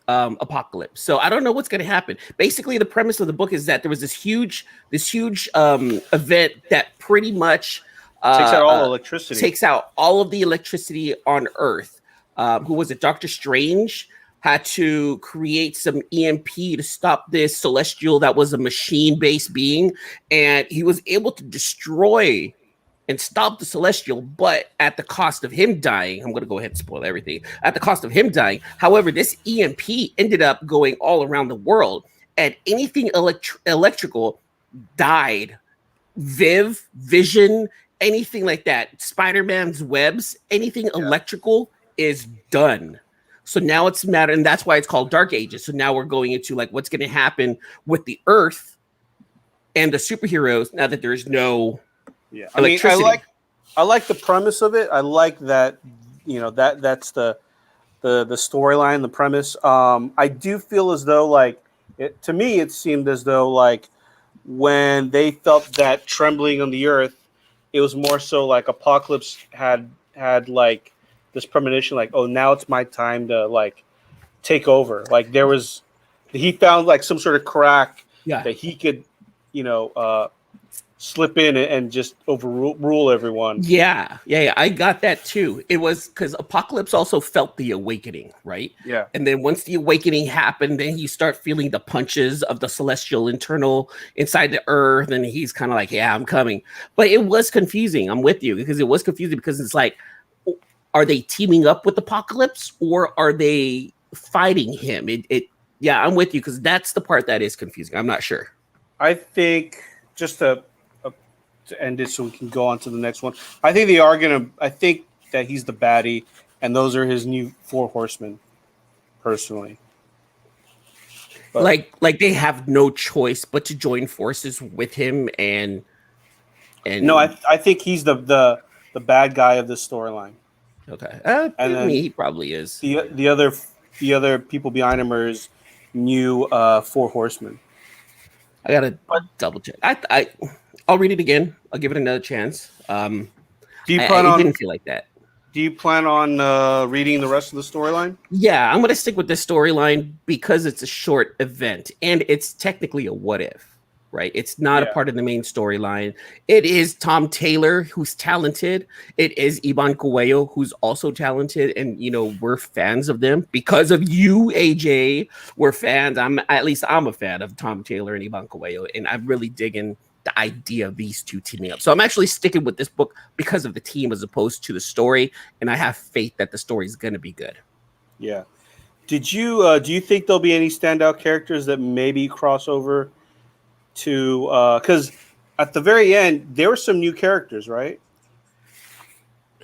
Apocalypse. So I don't know what's going to happen. Basically, the premise of the book is that there was this huge event that pretty much Takes out all electricity. Takes out all of the electricity on Earth. Who was it? Dr. Strange had to create some EMP to stop this celestial that was a machine-based being, and he was able to destroy and stop the celestial, but at the cost of him dying. I'm going to go ahead and spoil everything. At the cost of him dying. However, this EMP ended up going all around the world, and anything electrical died. Vision, anything like that. Spider-Man's webs, anything electrical is done. So now it's a matter, and that's why it's called Dark Ages. So now we're going into like what's going to happen with the Earth and the superheroes now that there's no electricity. I like the premise of it. I like that, that's the storyline, the premise. I do feel as though to me it seemed as though like when they felt that trembling on the Earth, it was more so like Apocalypse had like this premonition, like, oh, now it's my time to like take over. Like he found like some sort of crack that he could, slip in and just overrule everyone. Yeah. I got that too. It was because Apocalypse also felt the awakening, right? Yeah. And then once the awakening happened, then you start feeling the punches of the celestial internal inside the Earth, and he's kind of like, yeah, I'm coming. But it was confusing. I'm with you, because it was confusing, because it's like, are they teaming up with Apocalypse or are they fighting him? Yeah, I'm with you, because that's the part that is confusing. I'm not sure. I think just to end it so we can go on to the next one. I think they are going to, I think that he's the baddie and those are his new 4 horsemen, personally. But, like they have no choice but to join forces with him and no, I think he's the bad guy of this storyline. Okay. And then he probably is. The other people behind him are his new 4 horsemen. I gotta double check. I'll read it again. I'll give it another chance. Do you plan on? It didn't feel like that. Do you plan on reading the rest of the storyline? Yeah, I'm gonna stick with this storyline because it's a short event and it's technically a what if, right? It's not a part of the main storyline. It is Tom Taylor, who's talented. It is Eman Coelho, who's also talented, and we're fans of them because of you, AJ. We're fans. I'm a fan of Tom Taylor and Eman Coelho, and I'm really digging the idea of these two teaming up. So I'm actually sticking with this book because of the team as opposed to the story, and I have faith that the story is going to be good. Yeah. Did you do you think there'll be any standout characters that maybe cross over to because at the very end there were some new characters, right?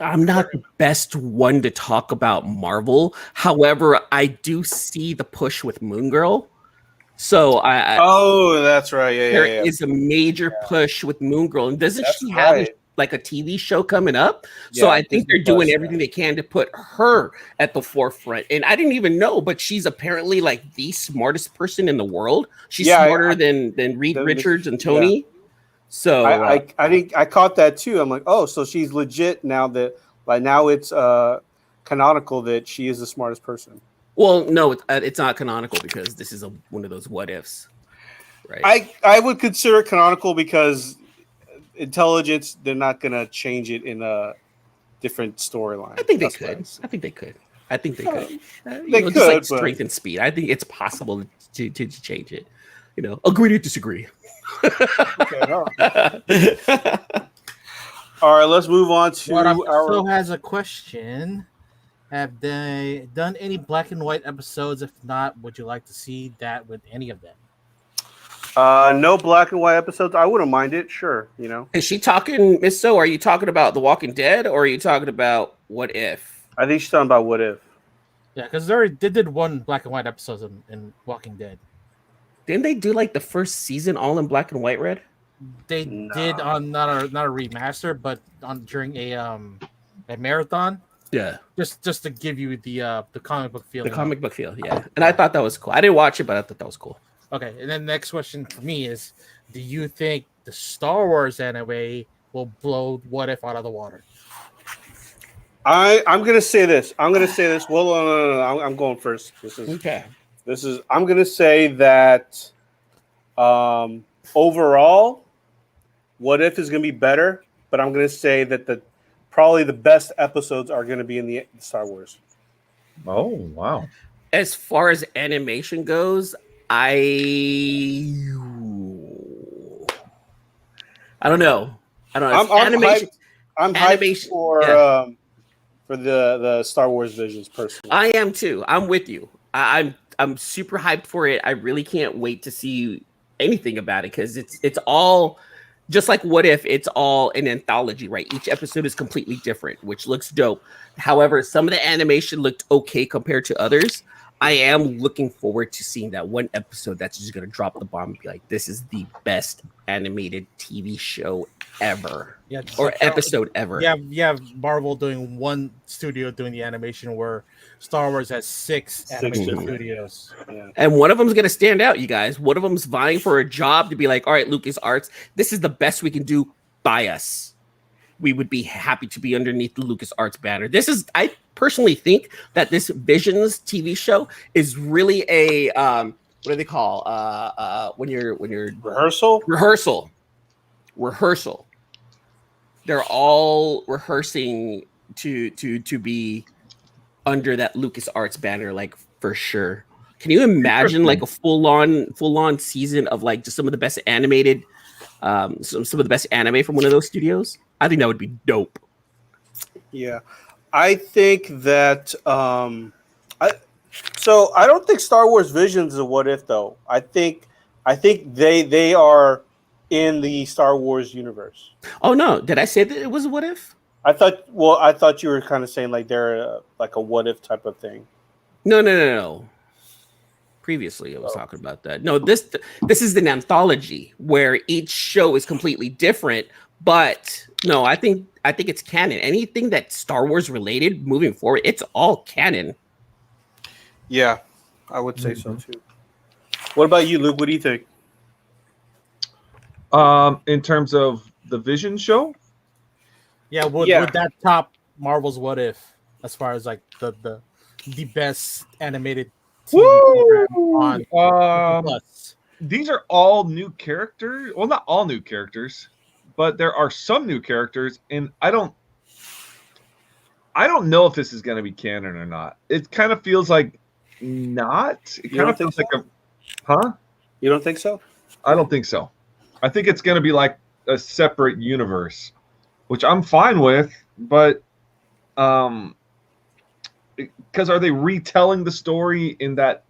I'm not the best one to talk about Marvel. However, I do see the push with Moon Girl. So that's right. There is a major push with Moon Girl, and doesn't she have like a TV show coming up? So I think they're doing everything they can to put her at the forefront. And I didn't even know, but she's apparently like the smartest person in the world. She's smarter than Reed Richards and Tony. Yeah. So I think I caught that too. I'm like, oh, so she's legit now. Now it's canonical that she is the smartest person. Well, no, it's not canonical because this is one of those what ifs. right? I would consider it canonical because intelligence, they're not gonna change it in a different storyline. I think they That's what could. see. I think they could. I think they could. They just like could, but- strength and speed. I think it's possible to change it. Agree to disagree. Okay, all right. All right, let's move on to Still has a question. Have they done any black and white episodes? If not, would you like to see that with any of them? No black and white episodes. I wouldn't mind it. Sure, Is she talking, Miss So? Are you talking about The Walking Dead, or are you talking about What If? I think she's talking about What If. Yeah, because they did one black and white episode in Walking Dead. Didn't they do like the first season all in black and white, Red? They did on not a remaster, but during a marathon. Yeah, just to give you the comic book feel. The comic book feel, yeah. And I thought that was cool. I didn't watch it, but I thought that was cool. Okay, and then the next question for me is: do you think the Star Wars anime will blow What If out of the water? I'm gonna say this. Well, no. I'm going first. Okay. I'm gonna say that overall, What If is gonna be better, but I'm gonna say that probably the best episodes are gonna be in the Star Wars. Oh wow! As far as animation goes, I don't know. Animation. I'm hyped for the Star Wars visions personally. I am too. I'm with you. I'm super hyped for it. I really can't wait to see anything about it because it's all just like What If. It's all an anthology, right? Each episode is completely different, which looks dope. However, some of the animation looked okay compared to others. I am looking forward to seeing that one episode that's just going to drop the bomb and be like, this is the best animated TV show ever. Yeah, or episode ever. Yeah, Marvel doing one studio doing the animation where Star Wars has 6 animation studios. Yeah. And one of them's going to stand out, you guys. One of them's vying for a job to be like, all right, LucasArts, this is the best we can do. Buy us. We would be happy to be underneath the LucasArts banner. I personally think that this Visions TV show is really a what do they call when you're rehearsal. They're all rehearsing to be under that LucasArts banner, like for sure. Can you imagine like a full on season of like just some of the best animated some of the best anime from one of those studios? I think that would be dope. Yeah. I think that I don't think Star Wars Visions is a What If though. I think they are in the Star Wars universe. Oh no, did I say that it was a What If? I thought you were kind of saying like they're like a What If type of thing. No. Previously, I was talking about that. No, this is an anthology where each show is completely different. But no, I think it's canon. Anything that's Star Wars related moving forward, it's all canon. Yeah, I would say so too. What about you, Luke? What do you think? In terms of the Vision show? Yeah, would that top Marvel's What If as far as like the best animated TV program on Plus? These are all new characters. Well, not all new characters, but there are some new characters, and I don't know if this is going to be canon or not. It kind of feels like not. It kind of feels like You don't think so? I don't think so. I think it's going to be like a separate universe, which I'm fine with, but because are they retelling the story in that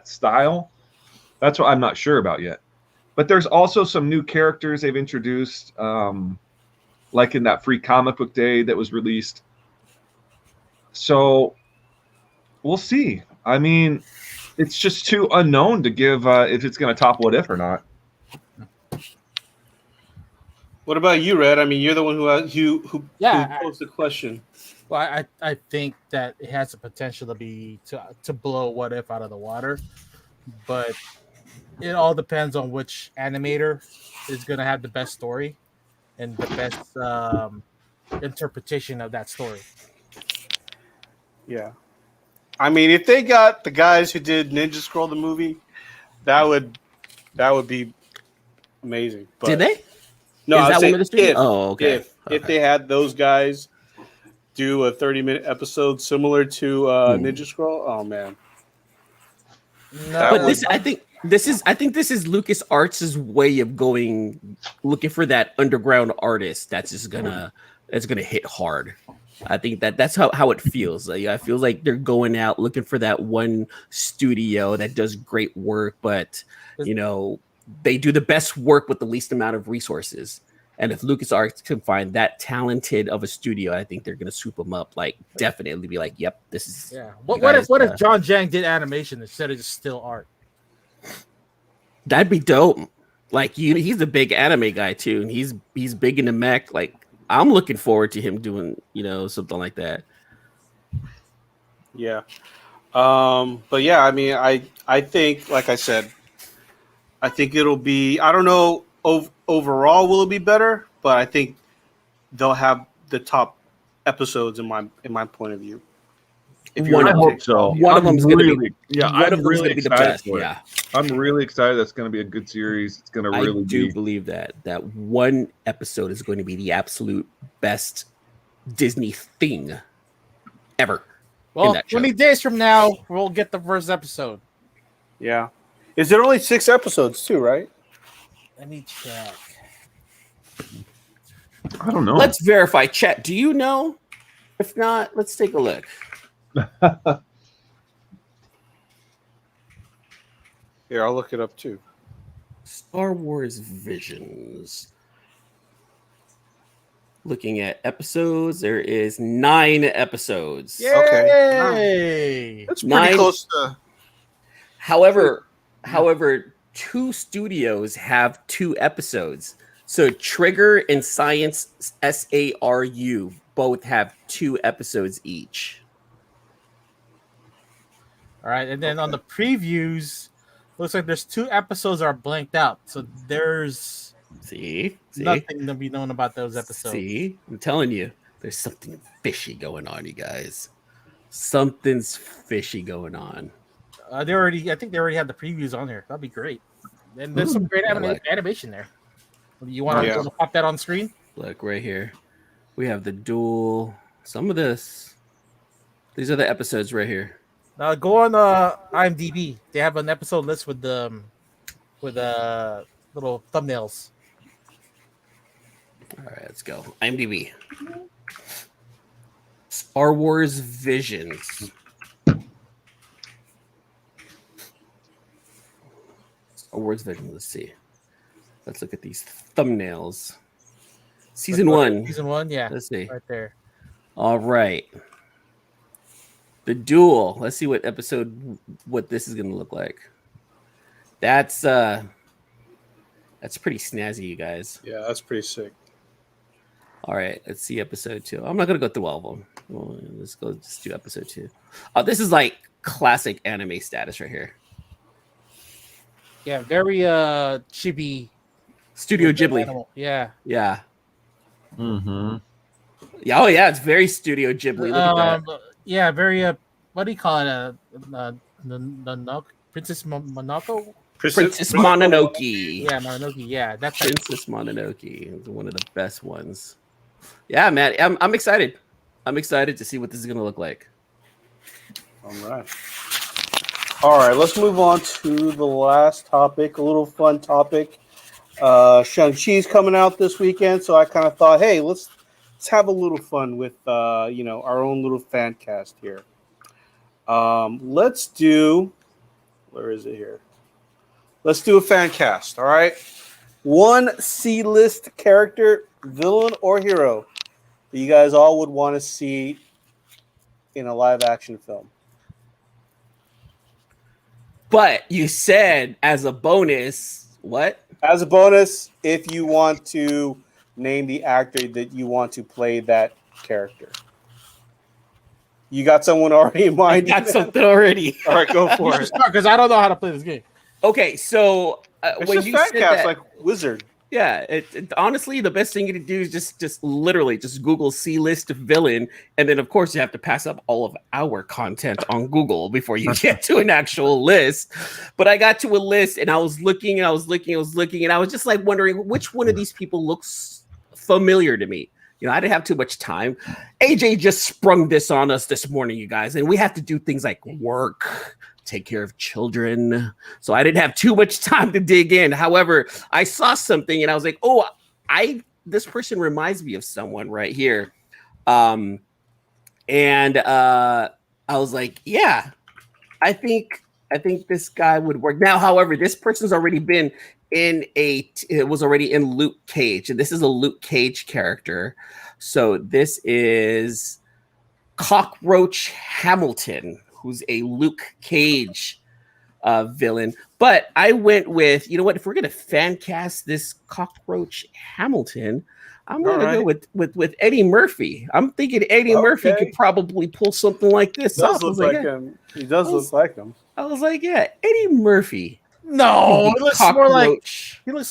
style? That's what I'm not sure about yet. But there's also some new characters they've introduced, like in that free comic book day that was released. So we'll see. I mean, it's just too unknown to give if it's going to top What If or not. What about you, Red? I mean, you're the one who posed the question. Well, I think that it has the potential to blow What If out of the water, but it all depends on which animator is going to have the best story and the best interpretation of that story. Yeah. I mean, if they got the guys who did Ninja Scroll the movie, that would That would be amazing. But Did they? No, Is I'm that saying one of the studios? if, Oh, okay. if they had those guys do a 30-minute episode similar to Ninja Scroll, oh man. No, But I think this is Lucas Arts' way of looking for that underground artist that's just gonna hit hard. I think that's how it feels. I feel like they're going out looking for that one studio that does great work, but they do the best work with the least amount of resources. And if LucasArts can find that talented of a studio, I think they're gonna swoop them up. Like, definitely be like, "Yep, this is." Yeah. What if John Jang did animation instead of just still art? That'd be dope. Like, he's a big anime guy too, and he's big in the mech. Like, I'm looking forward to him doing something like that. Yeah. But yeah, I mean, I think, like I said, I think it'll be. I don't know. Overall, will it be better? But I think they'll have the top episodes in my point of view. I hope so. One of them's really, gonna be. Yeah, one I'm of them's really gonna be the excited best. for it. Yeah, I'm really excited. That's going to be a good series. It's going to really I do believe that one episode is going to be the absolute best Disney thing ever. Well, 20 days from now, we'll get the first episode. Yeah. Is there only 6 episodes too? Right. Let me check. I don't know. Let's verify. Chat. Do you know? If not, let's take a look. Here, I'll look it up too. Star Wars Visions. Looking at episodes, there is 9 episodes. Yay! Okay. That's pretty 9. close to. However, 2 studios have 2 episodes. So Trigger and Science SARU both have 2 episodes each. All right, and then on the previews, looks like there's 2 episodes are blanked out. So there's nothing to be known about those episodes. See, I'm telling you, there's something fishy going on, you guys. Something's fishy going on. I think they already had the previews on there. That'd be great. And there's some great animation there. You want to pop that on screen? Look right here. We have the duel. Some of this. These are the episodes right here. Go on IMDb. They have an episode list with little thumbnails. All right, let's go. IMDb. Star Wars Visions. Star Wars Visions. Let's see. Let's look at these thumbnails. Season 1. Season 1, yeah. Let's see. Right there. All right. The duel. Let's see what this is going to look like. That's pretty snazzy, you guys. Yeah, that's pretty sick. All right, let's see episode 2. I'm not going to go through all of them. Well, let's go just do episode 2. Oh, this is like classic anime status right here. Yeah, very chibi. Studio Ghibli. Animal. Yeah. Yeah. Mm-hmm. Yeah. Oh, yeah. It's very Studio Ghibli. Look at that. Yeah, very. What do you call it? Princess Mononoke. Princess Mononoke. Yeah, Mononoke. Yeah, that's Princess Mononoke is one of the best ones. Yeah, man. I'm excited. I'm excited to see what this is gonna look like. All right. Let's move on to the last topic. A little fun topic. Shang-Chi's coming out this weekend, so I kind of thought, hey, let's have a little fun with our own little fan cast here. Let's do. Where is it here? Let's do a fan cast. All right. One C-list character, villain or hero that you guys all would want to see in a live-action film. But you said as a bonus, what? As a bonus, if you want to name the actor that you want to play that character. You got someone already in mind? I got something already. All right, go for it. Because I don't know how to play this game. Okay, so It's when just you fan said cast that, like Wizard. Yeah, honestly, the best thing you can do is just literally just Google C-list villain, and then of course you have to pass up all of our content on Google before you get to an actual list. But I got to a list, and I was looking, and I was just like wondering which one of these people looks familiar to me. You know, I didn't have too much time. AJ just sprung this on us this morning, you guys, and we have to do things like work, take care of children. So I didn't have too much time to dig in. However, I saw something and I was like, oh, this person reminds me of someone right here. And I was like, yeah, I think this guy would work. Now, however, this person's already been it was already in Luke Cage, and this is a Luke Cage character. So this is Cockroach Hamilton, who's a Luke Cage villain. But I went with, you know what, if we're going to fan cast this Cockroach Hamilton, I'm going to go with Eddie Murphy. I'm thinking Eddie Murphy could probably pull something like this off. Does look like him. He does look like him. I was like, yeah, Eddie Murphy. No, he looks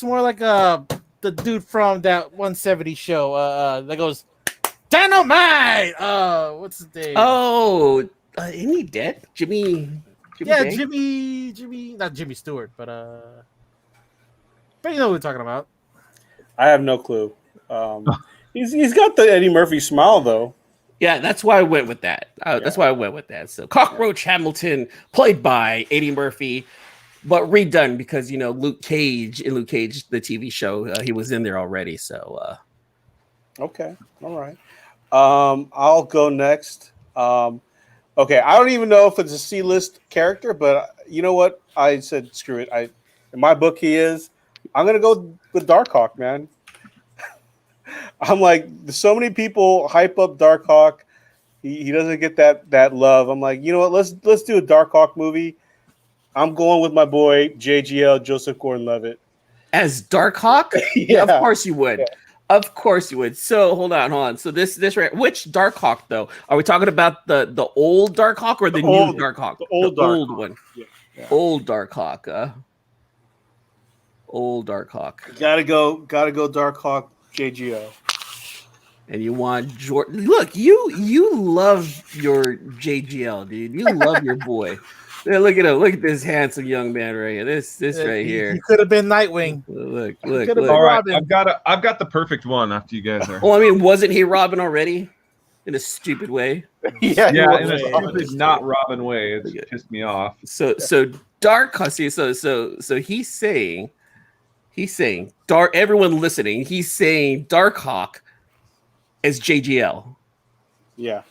more like the dude from that 170 show that goes Dynamite. What's his name? Oh, isn't he dead? Jimmy. Yeah, Jimmy. Not Jimmy Stewart, but you know what we're talking about. I have no clue. He's got the Eddie Murphy smile though. Yeah, that's why I went with that. That's why I went with that. So Cockroach Hamilton, played by Eddie Murphy, but redone because Luke Cage, the TV show, he was in there already. So okay, all right. I'll go next. Okay, I don't even know if it's a C-list character, but you know what? I said screw it. In my book, he is. I'm gonna go with Darkhawk, man. I'm like, so many people hype up Darkhawk. He doesn't get that love. I'm like, you know what? Let's do a Darkhawk movie. I'm going with my boy JGL, Joseph Gordon-Levitt, as Darkhawk. Yeah, of course you would. Yeah. Of course you would. So hold on. So this right. Which Darkhawk though? Are we talking about the old Darkhawk or the new Darkhawk? The old one. Yeah. Old Darkhawk. Old Darkhawk. Gotta go Darkhawk JGO. And you want Jordan? Look, you love your JGL, dude. You love your boy. Yeah, look at him. Look at this handsome young man right here. This right here. He could have been Nightwing. Look. All right, I've got the perfect one after you guys are. Well, I mean, wasn't he Robin already? In a stupid way. Yeah, in a stupid, not Robin way. It pissed me off. So Darkhawk. So he's saying Dark. Everyone listening, he's saying Darkhawk as JGL. Yeah.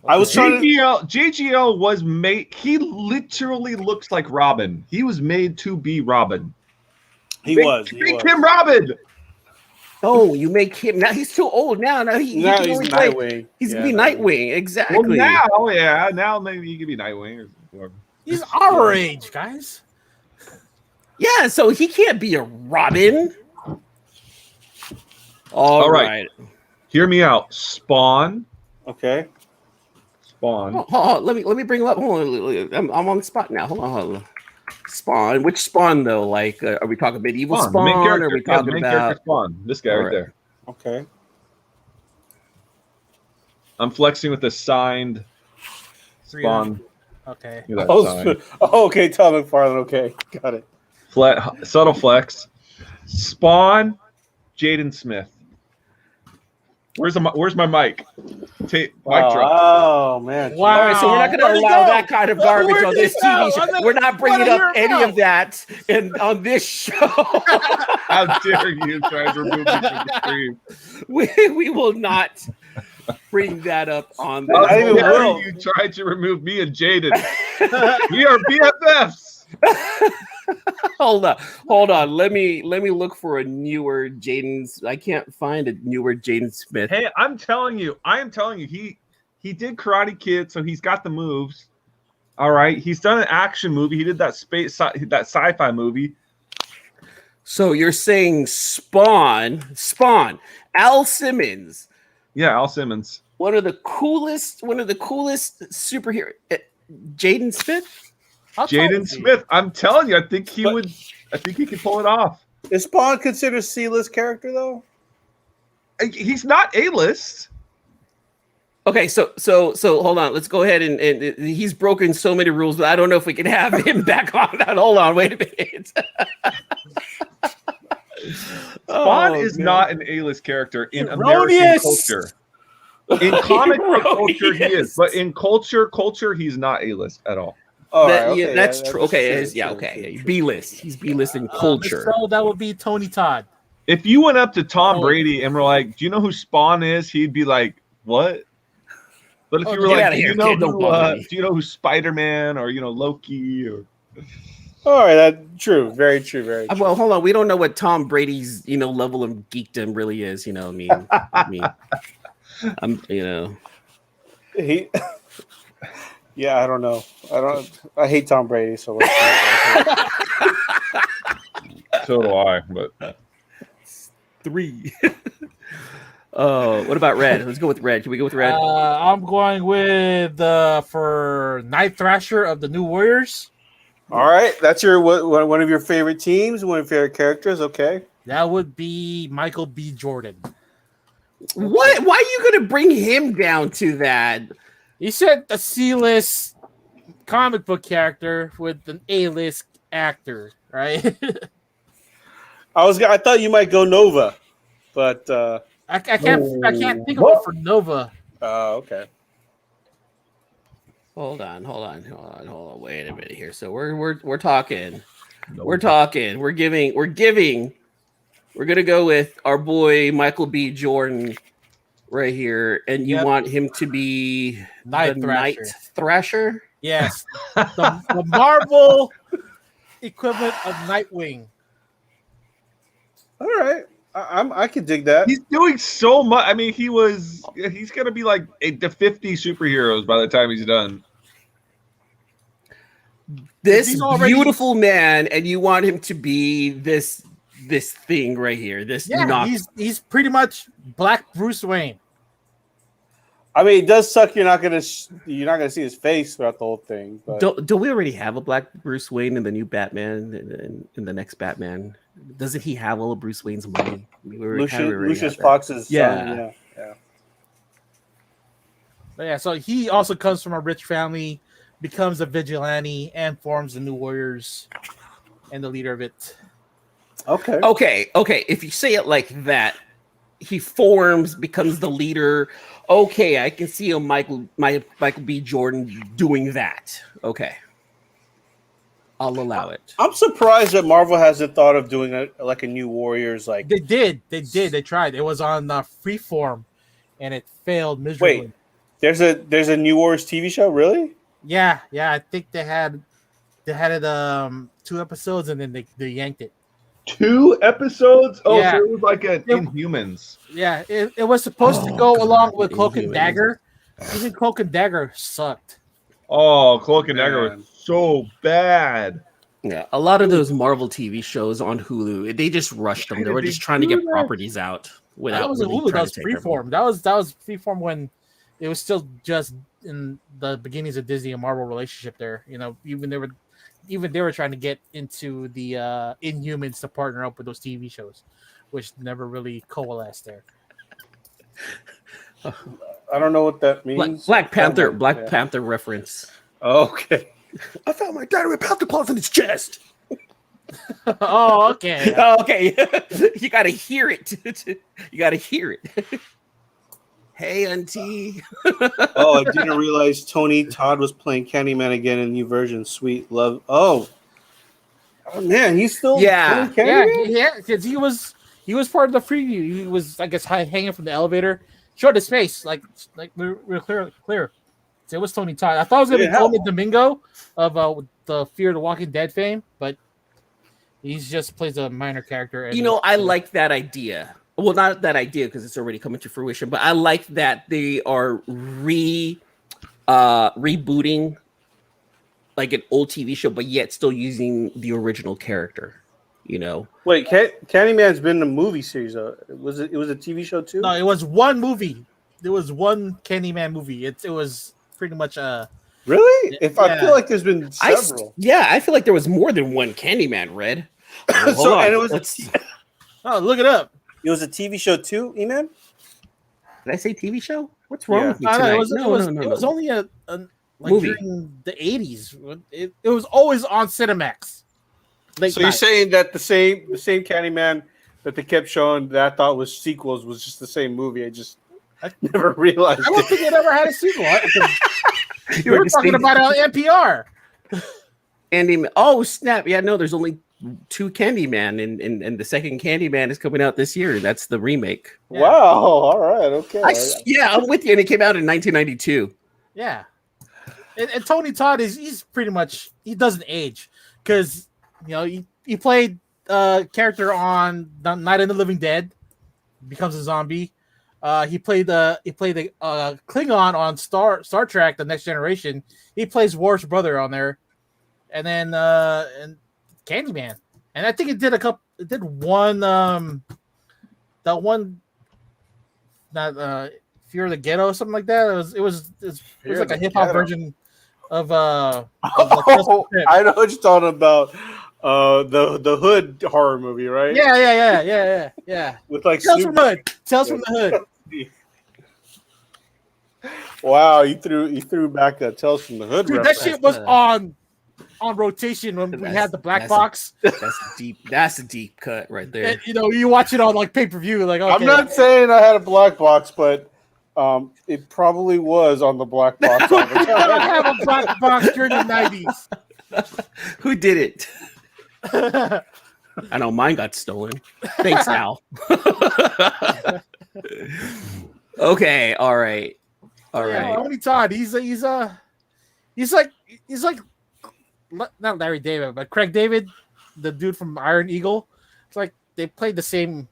I was JGL was made. He literally looks like Robin. He was made to be Robin. He was. Make him Robin. Oh, you make him now. He's too old now. Now he's Nightwing. He's gonna be Nightwing. Exactly. Well, now maybe he could be Nightwing. Or he's our age, guys. Yeah, so he can't be a Robin. All right. Hear me out. Spawn. Okay. Spawn. Hold on. Let me bring him up. Hold on. I'm on the spot now. Hold on. Spawn. Which Spawn though? Like, are we talking medieval Spawn? Or are we talking about Spawn? This guy right there. Okay. I'm flexing with the signed Spawn. Okay. Okay. Tom McFarlane. Okay, got it. Subtle flex. Spawn. Jaden Smith. Where's my mic? Mic drop. Oh man! Wow. All right, so we're not going to allow that kind of garbage on this TV show. We're not bringing up any of that on this show. How dare you try to remove me from the stream? We will not bring that up on this. How dare you try to remove me and Jaden? We are BFFs. Hold on. Let me look for a newer Jaden's. I can't find a newer Jaden Smith. Hey, I am telling you, he did Karate Kid, so he's got the moves. All right, he's done an action movie. He did that sci-fi movie. So you're saying Spawn, Al Simmons. Yeah, Al Simmons. One of the coolest superhero. Jaden Smith. Jaden Smith. I'm telling you, I think he could pull it off. Is Spawn considered C-list character though? He's not A-list. Okay, so hold on. Let's go ahead and he's broken so many rules, but I don't know if we can have him back on that. Hold on, wait a minute. Spawn is not an A-list character in American culture. In comic book culture, he is, but in culture, he's not A-list at all. That's true. Okay, okay. B-list. He's B-list in culture. So that would be Tony Todd. If you went up to Tom Brady and were like, "Do you know who Spawn is?" He'd be like, "What?" But if you were like, "Do you know who Spider-Man or Loki or?" All right, that's true. Very true. Very true. Well, hold on. We don't know what Tom Brady's level of geekdom really is. I mean, he. Yeah, I don't know. I hate Tom Brady, so. So do I. But 3. What about Red? Let's go with Red. Can we go with Red? I'm going with for Night Thrasher of the New Warriors. All right, that's your one of your favorite teams, one of your favorite characters. Okay, that would be Michael B. Jordan. What? Why are you going to bring him down to that? He said a C-list comic book character with an A-list actor, right? I thought you might go Nova, but I can't think of it for Nova. Oh, okay. Hold on. Wait a minute here. So we're talking. We're talking. We're giving. We're gonna go with our boy Michael B. Jordan right here, and you want him to be Night Thrasher? Yes, the Marvel equivalent of Nightwing. All right, I could dig that. He's doing so much. I mean, he's gonna be like the 50 superheroes by the time he's done. This beautiful man, and you want him to be this thing right here. He's pretty much Black Bruce Wayne. I mean, it does suck. You're not gonna see his face throughout the whole thing. But. Don't we already have a Black Bruce Wayne in the new Batman? In the next Batman, doesn't he have all of Bruce Wayne's money? Lucius Fox's son. Yeah. So he also comes from a rich family, becomes a vigilante, and forms the New Warriors, and the leader of it. Okay. If you say it like that, he becomes the leader. Okay, I can see Michael B. Jordan doing that. Okay, I'll allow it. I'm surprised that Marvel hasn't thought of doing a New Warriors. Like they did. They tried. It was on Freeform, and it failed miserably. Wait, there's a New Warriors TV show, really? Yeah. I think they had it 2 episodes, and then they yanked it. 2 episodes? Oh, yeah. So it was like Inhumans. Yeah, it was supposed to go along with Cloak and Dagger. Even Cloak and Dagger sucked. Oh, Cloak and Dagger was so bad. Yeah, a lot of those Marvel TV shows on Hulu, they just rushed them. They were just trying to get properties out without. That was really Hulu. That was Freeform. That was Freeform when it was still just in the beginnings of Disney and Marvel relationship. There, even they were trying to get into the Inhumans to partner up with those TV shows, which never really coalesced there. I don't know what that means. Black Panther reference. Okay. I found my diary with Panther claws in his chest. Oh, okay. Okay. You gotta hear it. You gotta hear it. Hey, auntie. Oh, I didn't realize Tony Todd was playing Candyman again in a new version. Sweet love. Oh man, he's still playing Candyman? Yeah, because he was part of the preview. He was, I guess, hanging from the elevator. Showed his face, like we're clear. So it was Tony Todd. I thought it was gonna be Tony Domingo of the Fear the Walking Dead fame, but he just plays a minor character. I like that idea. Well, not that idea because it's already coming to fruition, but I like that they are rebooting like an old TV show, but yet still using the original character. Wait, Candyman's been in a movie series. It was a TV show too? No, it was one movie. There was one Candyman movie. It was pretty much Really? I feel like there's been several. I feel like there was more than one Candyman, Red. Hold So on. and it was look it up. it was a TV show too, Eman? Did I say TV show? What's wrong Yeah. with me No, tonight? it was only a like Movie. during the 80s. It was always on Cinemax. Late So you're night. saying that the same Candyman that they kept showing that I thought was sequels was just the same movie. I never realized I don't it. think it ever had a sequel. You We were were just talking thinking- about it on NPR. Oh snap! Yeah, no, there's only 2 Candyman, and the second Candyman is coming out this year. That's the remake. Yeah. Wow. All right. Okay. Yeah, I'm with you. And it came out in 1992. Yeah. And Tony Todd he's pretty much, he doesn't age because he played character on Night of the Living Dead, becomes a zombie. He played the Klingon on Star Trek: The Next Generation. He plays Worf's brother on there, and then and Candyman. And I think it did one Fear of the Ghetto or something like that. It was like a hip hop version of Oh, I know what you're talking about. The Hood horror movie, right? Yeah. With like Tales from the Hood. Wow, you threw back a Tales from the Hood. Dude, that reference. shit was on rotation when we had the black box. That's deep. That's a deep cut right there. And, you watch it on like pay-per-view. Like, okay. I'm not saying I had a black box, but it probably was on the black box. All the I don't time. have a black box during the 90s. Who did it? I know mine got stolen. Thanks, Al. Okay, all right. Tony Todd, he's like not Larry David, but Craig David, the dude from Iron Eagle. It's like they played the same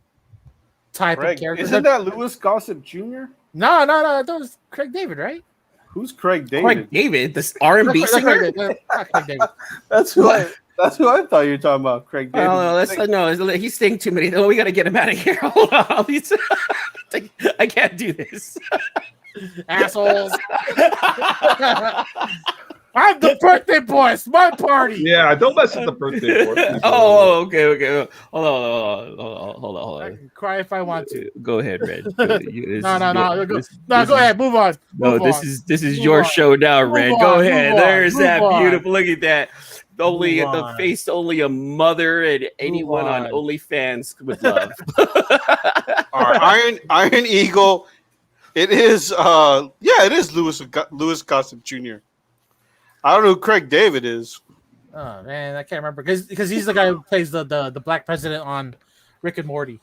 type of character. Isn't that Louis Gossett Jr.? No, that was Craig David, right? Who's Craig David? Craig David, this R&B singer. Not Craig David. That's who I thought you were talking about. Craig David. No, he's saying too many. Oh, we got to get him out of here. Hold on. I can't do this. Assholes. I'm the birthday boy. It's my party. Yeah, don't mess with the birthday boy. Oh, okay. Hold on. I can cry if I want to. Go ahead, Red. No. Go ahead. Move on. This is your show now, Red. Go ahead. There's that beautiful. Look at that. Only at the face, only a mother and anyone on OnlyFans would love. All right, Iron Eagle. It is. It is Louis Gossett Jr. I don't know who Craig David is. Oh man, I can't remember because he's the guy who plays the black president on Rick and Morty.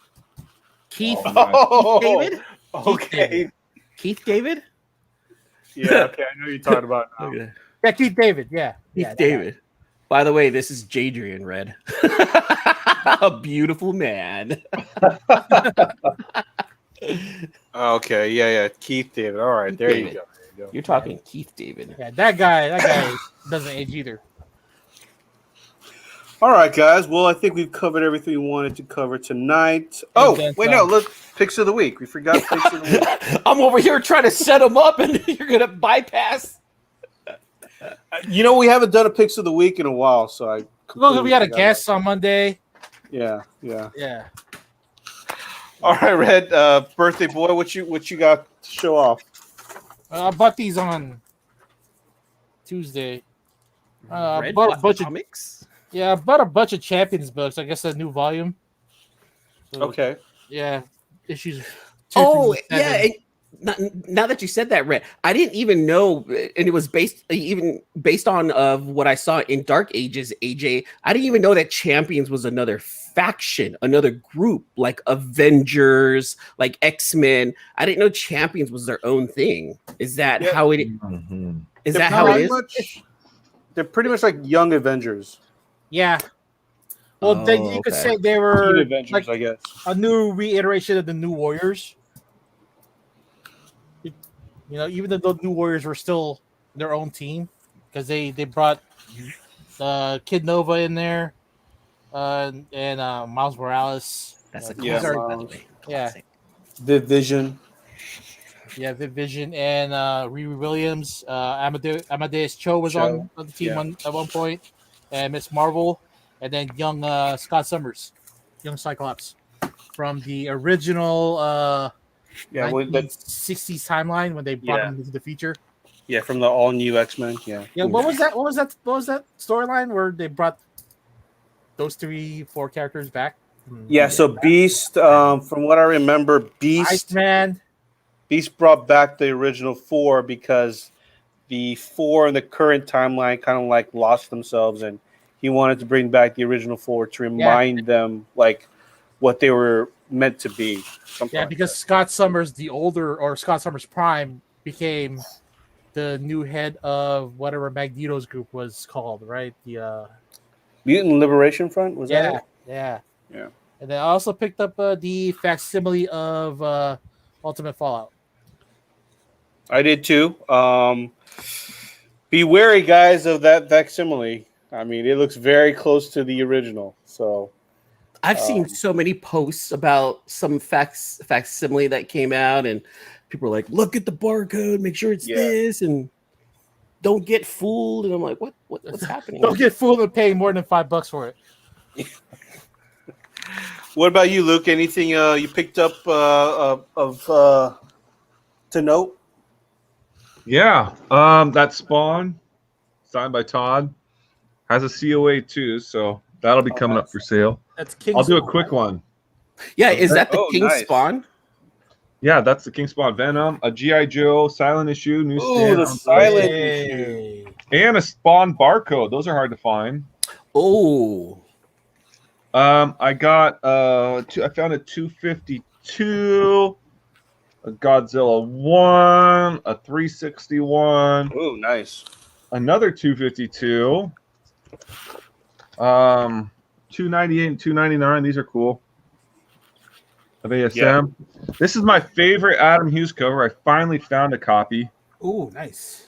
Keith David. Okay. Keith David. Yeah. Okay, I know you're talking about now. Okay. Yeah, Keith David. Yeah, Keith David. By the way, this is Jadrian Red. A beautiful man. Okay. Yeah. Keith David. All right. There you go. You're talking Keith David. Yeah, that guy doesn't age either. All right, guys. Well, I think we've covered everything we wanted to cover tonight. Oh, wait, no. Look, picks of the week. We forgot picks of the week. I'm over here trying to set them up, and you're gonna bypass. We haven't done a picks of the week in a while, so Well, we had a guest on Monday. Yeah. All right, Red. Birthday boy, what you got to show off? I bought these on Tuesday. Red bought a bunch of comics. Yeah, I bought a bunch of Champions books. I guess a new volume. So, Okay. Yeah, issues. 2 Oh, through 7. yeah. Now that you said that, Red, I didn't even know, and it was based on of what I saw in Dark Ages, AJ. I didn't even know that Champions was another faction, another group, like Avengers, like X-Men. I didn't know Champions was their own thing. Is that how it? Mm-hmm. Is that how it is? They're pretty much like young Avengers. Yeah. Well, then you could say they were Avengers, like I guess. a new reiteration of the New Warriors. Even though the New Warriors were still their own team, because they brought Kid Nova in there, and Miles Morales. That's a Yeah, classic, by the way. Yeah. Viv Vision. Yeah, Viv Vision and Riri Williams. Amadeus Cho was on the team at one point, and Miss Marvel. and then young Scott Summers, young Cyclops, from the original 1960s timeline when they brought him into the future. Yeah, from the all new X-Men. Yeah. Yeah. What was that? What was that storyline where they brought those 3-4 characters back? Yeah. So Beast, from what I remember, Iceman. Beast brought back the original 4 because the 4 in the current timeline kind of like lost themselves, and he wanted to bring back the original 4 to remind them like what they were meant to be. Because Scott Summers, the older, or Scott Summers Prime, became the new head of whatever Magneto's group was called, right? The Mutant Liberation Front, was that it? Yeah. And then I also picked up the facsimile of Ultimate Fallout. I did too. Be wary, guys, of that facsimile. I mean, it looks very close to the original. So I've seen so many posts about some facsimile that came out, and people are like, "Look at the barcode, make sure it's this, and don't get fooled." And I'm like, "What's happening?" Don't get fooled and paying more than $5 for it. What about you, Luke? Anything you picked up to note? Yeah, that Spawn, signed by Todd, has a COA too, so that'll be coming up for sale. That's King I'll do a Spawn, quick one. Yeah, is that the King nice. Spawn? Yeah, that's the King Spawn. Venom, a G.I. Joe silent issue, newsstand, the silent issue, and a Spawn barcode. Those are hard to find. Oh, I got I found a 252, a Godzilla 1, a 361. Oh, nice. Another 252. 298 and 299. These are cool. Of ASM. Yeah. This is my favorite Adam Hughes cover. I finally found a copy. Oh, nice.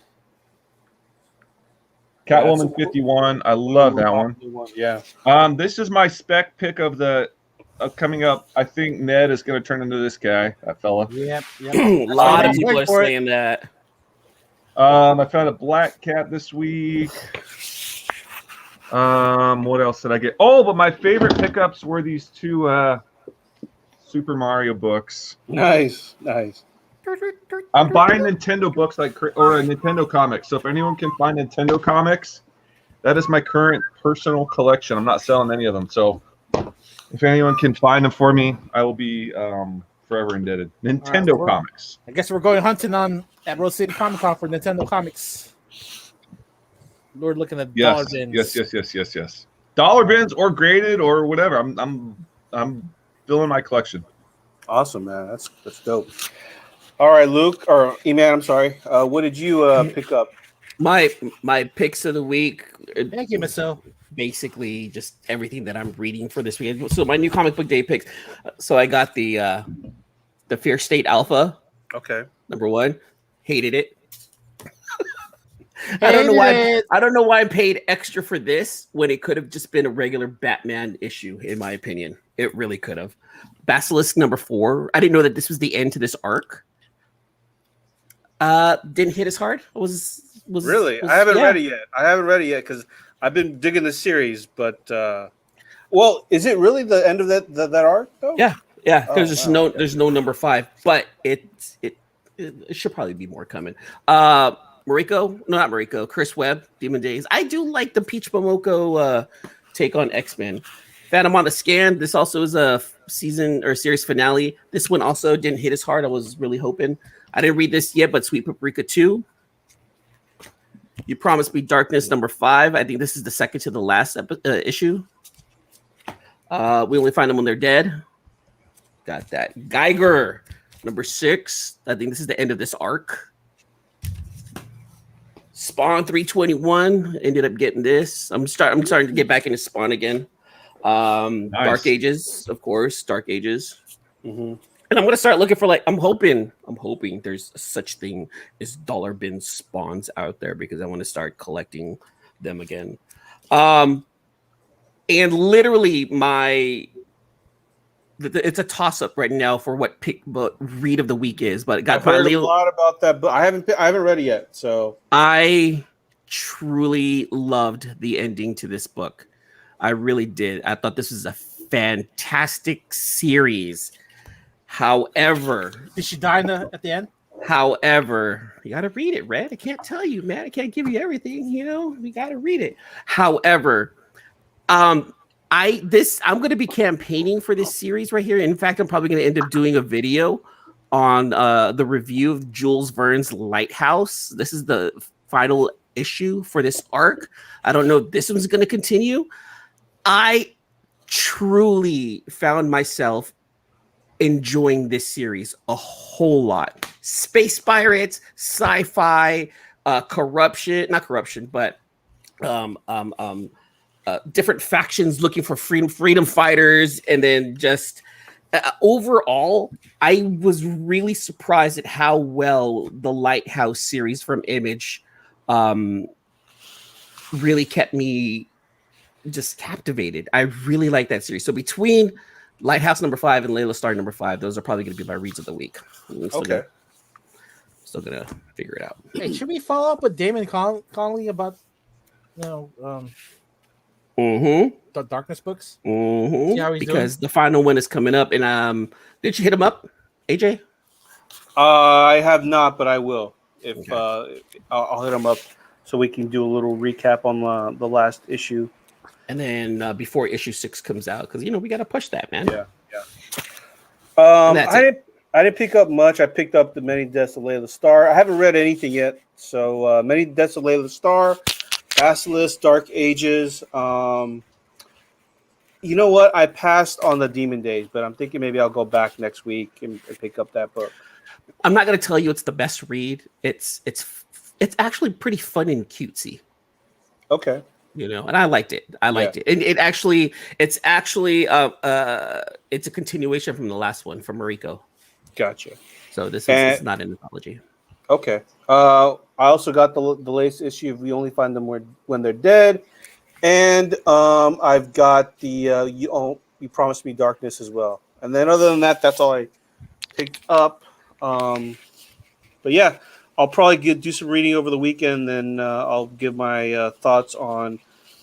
Catwoman 51. I love that one. Yeah. This is my spec pick of the coming up. I think Ned is going to turn into this guy, that fella. Yep. A lot of people are saying that. I found a Black Cat this week. What else did I get? Oh, but my favorite pickups were these 2 Super Mario books. Nice. I'm buying Nintendo books or a Nintendo comics. So if anyone can find Nintendo comics, that is my current personal collection. I'm not selling any of them. So if anyone can find them for me, I will be forever indebted. Nintendo comics. I guess we're going hunting at Rose City Comic Con for Nintendo comics. We're looking at dollar bins. Yes. Dollar bins or graded or whatever. I'm filling my collection. Awesome, man. That's dope. All right, Luke or Eman, I'm sorry. What did you pick up? My picks of the week. Thank you, Michelle. Basically, just everything that I'm reading for this week. So my new comic book day picks. So I got the Fear State Alpha. Okay. Number 1. Hated it. I don't know why I paid extra for this when it could have just been a regular Batman issue, in my opinion. It really could have. Basilisk number 4. I didn't know that this was the end to this arc. Didn't hit as hard. I haven't read it yet because I've been digging the series. But is it really the end of that arc though? Yeah. There's no number 5, but it should probably be more coming. Chris Webb, Demon Days. I do like the Peach Momoko take on X-Men. Phantom on the Scan. This also is a season or series finale. This one also didn't hit as hard. I was really hoping. I didn't read this yet, but Sweet Paprika 2. You Promised Me Darkness number 5. I think this is the second to the last issue. We Only Find Them When They're Dead. Got that. Geiger number 6. I think this is the end of this arc. Spawn 321. Ended up getting this. I'm starting to get back into Spawn again. Nice. Dark Ages, of course. Dark Ages. Mm-hmm. And I'm gonna start looking for I'm hoping there's such thing as dollar bin spawns out there because I want to start collecting them again. And literally it's a toss up right now for what read of the week is, but it got I've heard a lot about that, but I haven't read it yet. So I truly loved the ending to this book. I really did. I thought this was a fantastic series. However, did she die at the end? However, you got to read it, Red. I can't tell you, man. I can't give you everything. We got to read it. However, I'm going to be campaigning for this series right here. In fact, I'm probably going to end up doing a video on the review of Jules Verne's Lighthouse. This is the final issue for this arc. I don't know if this one's going to continue. I truly found myself enjoying this series a whole lot. Space pirates, sci-fi, not corruption, but different factions looking for freedom fighters, and then just overall, I was really surprised at how well the Lighthouse series from Image really kept me just captivated. I really like that series. So between Lighthouse number 5 and Layla Starr number 5, those are probably going to be my reads of the week. Okay. Still gonna figure it out. Hey, should we follow up with Damon Connolly about the Darkness books? See how he's because doing? the final one is coming up, and did you hit him up, AJ? I have not, but I will. Okay. I'll hit him up so we can do a little recap on the last issue. And then before issue 6 comes out, because we got to push that, man. Yeah. I didn't pick up much. I picked up the Many Deaths of Layla Starr. I haven't read anything yet. So Many Deaths of Layla Starr, Basilisk, Dark Ages. You know what? I passed on the Demon Days, but I'm thinking maybe I'll go back next week and pick up that book. I'm not going to tell you it's the best read. It's actually pretty fun and cutesy. Okay. And I liked it. It. And it's a continuation from the last one from Mariko. Gotcha. So this is not an anthology. Okay. I also got the latest issue of We Only Find Them When They're Dead. And I've got the You Promised Me Darkness as well. And then other than that, that's all I picked up. But yeah, I'll probably do some reading over the weekend. Then I'll give my thoughts on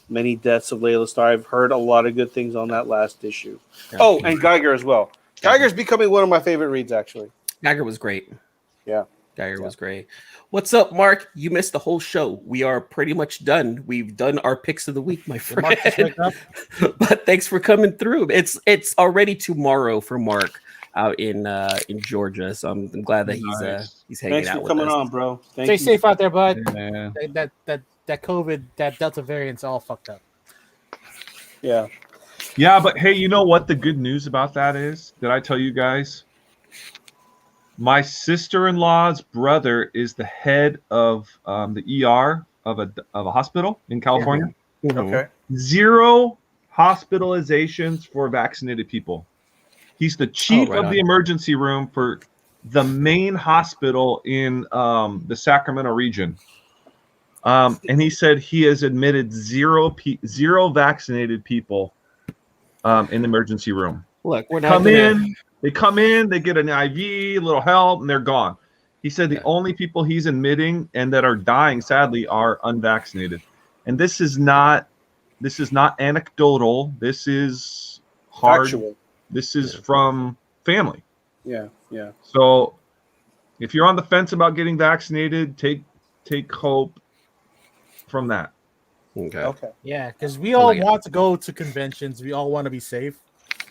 Many Deaths of Layla Starr. I've heard a lot of good things on that last issue. Yeah. Oh, and Geiger as well. Geiger's becoming one of my favorite reads, actually. Geiger was great. Yeah. Geiger was great. What's up, Mark? You missed the whole show. We are pretty much done. We've done our picks of the week, my friend. But thanks for coming through. It's already tomorrow for Mark out in Georgia. So I'm glad that he's hanging out with us. Thanks for coming on, bro. Stay safe out there, bud. Yeah. That COVID, that Delta variant's all fucked up. Yeah. Yeah, but hey, you know what the good news about that is? Did I tell you guys? My sister-in-law's brother is the head of the ER of a hospital in California. Mm-hmm. Okay. 0 hospitalizations for vaccinated people. He's the chief of the emergency room for the main hospital in the Sacramento region. And he said he has admitted zero vaccinated people in the emergency room. Look, we're not They come in, they get an IV, a little help, and they're gone. He said the only people he's admitting and that are dying, sadly, are unvaccinated. And this is not anecdotal. This is hard. Factual. This is from family. Yeah. So if you're on the fence about getting vaccinated, take hope from that. Okay. Yeah, because we all want to go to conventions. We all want to be safe.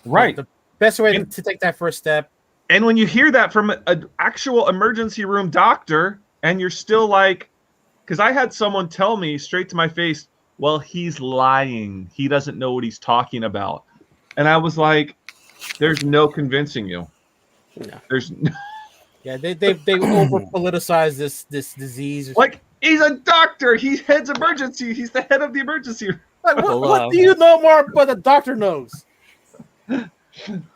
Right. The best way to take that first step. And when you hear that from an actual emergency room doctor, and you're still like, because I had someone tell me straight to my face, well, he's lying. He doesn't know what he's talking about. And I was like, there's no convincing you. No. There's no. Yeah, they over politicize this disease. Like, he's a doctor. He heads emergency. He's the head of the emergency room. Like, what do you know more what the doctor knows?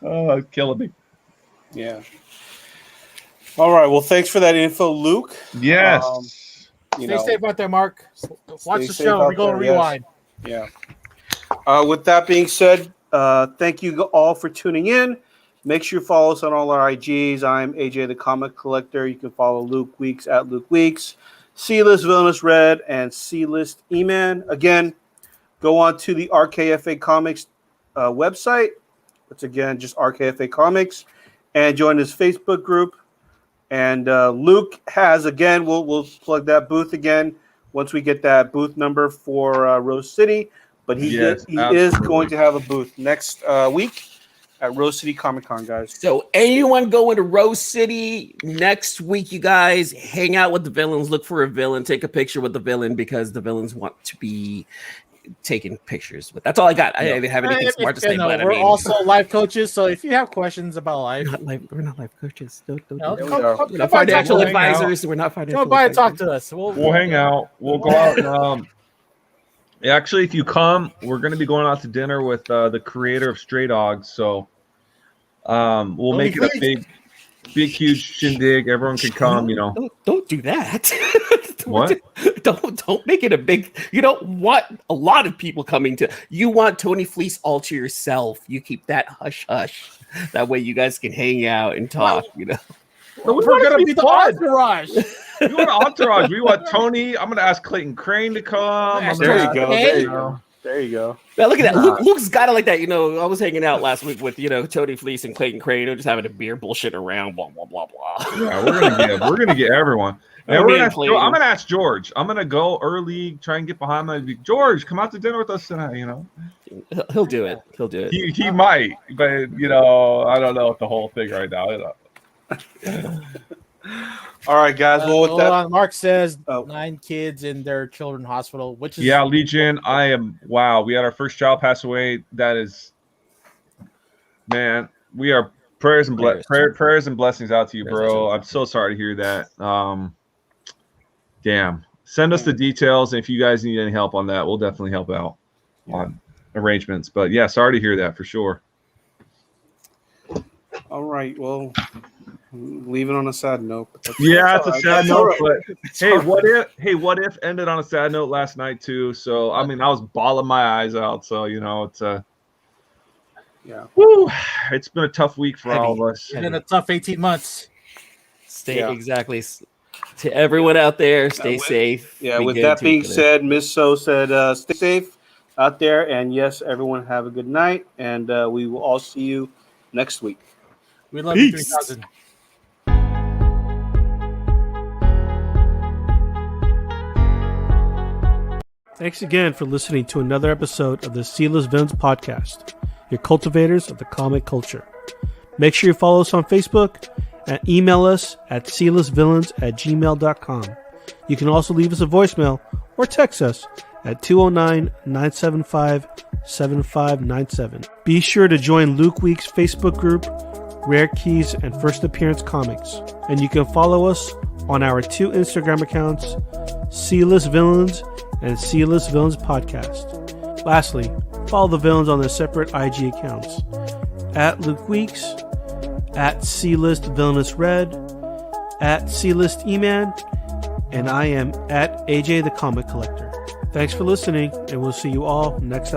Oh, killing me. Yeah. All right. Well, thanks for that info, Luke. Yes. Stay safe out there, Mark. Watch the show. We're going to rewind. Yes. Yeah. With that being said, thank you all for tuning in. Make sure you follow us on all our IGs. I'm AJ the Comic Collector. You can follow Luke Weeks at Luke Weeks, C-List Villainous Red, and C-List Eman. Again, go on to the RKFA Comics website. It's again just RKFA Comics, and join his Facebook group. And Luke has, again, we'll plug that booth again once we get that booth number for Rose City. But he is going to have a booth next week at Rose City Comic Con, guys. So anyone going to Rose City next week, you guys hang out with the villains, look for a villain, take a picture with the villain, because the villains want to be taking pictures. But that's all I got. I didn't have anything smart to say. But we're also life coaches, so if you have questions about life, we're not life coaches. we're We're not financial advisors. We're not financial. Come by and talk to us. We'll hang out. We'll go out. Actually, if you come, we're going to be going out to dinner with the creator of Stray Dogs. So we'll make it a big, huge shindig. Everyone can come. Don't do that. What? Don't make it a big. You don't want a lot of people coming to. You want Tony Fleece all to yourself. You keep that hush hush. That way you guys can hang out and talk. But we're gonna be the entourage. We want an entourage. We want Tony. I'm gonna ask Clayton Crane to come. There you go. There you go. Now look at that. Luke's got it like that. I was hanging out last week with Tony Fleece and Clayton Crane. They're just having a beer, bullshitting around, blah blah blah blah. Yeah, we're gonna get everyone. And I'm gonna ask George. I'm gonna go early, try and get behind him. George, come out to dinner with us tonight. He'll do it. He'll do it. He might, but I don't know the whole thing right now. All right, guys. Well, with that, Mark says 9 kids in their children's hospital, which is Legion. Wow. We had our first child pass away. That is, man. We are prayers and blessings out to you, bro. I'm so sorry to hear that. Damn. Send us the details, and if you guys need any help on that, we'll definitely help out on arrangements. But yeah, sorry to hear that for sure. All right. Well, leave it on a sad note. Yeah, it's a sad note. But hey, what if ended on a sad note last night too? So I was bawling my eyes out. So it's woo, it's been a tough week for all of us. It's been a tough 18 months. Exactly. To everyone out there, stay safe. Yeah. With that being said, Miss So said, stay safe out there, and yes, everyone have a good night, and we will all see you next week. We love you, 3000. Thanks again for listening to another episode of the Sealess Villains Podcast, your cultivators of the comic culture. Make sure you follow us on Facebook and email us at sealessvillains@gmail.com. You can also leave us a voicemail or text us at 209-975-7597. Be sure to join Luke Week's Facebook group, Rare Keys and First Appearance Comics. And you can follow us on our 2 Instagram accounts, Sealess Villains and Sealess Villains Podcast. Lastly, follow the villains on their separate IG accounts, at Luke Weeks, at Sealist Villainous Red, at Sealist Eman, and I am at AJ the Comic Collector. Thanks for listening, and we'll see you all next episode.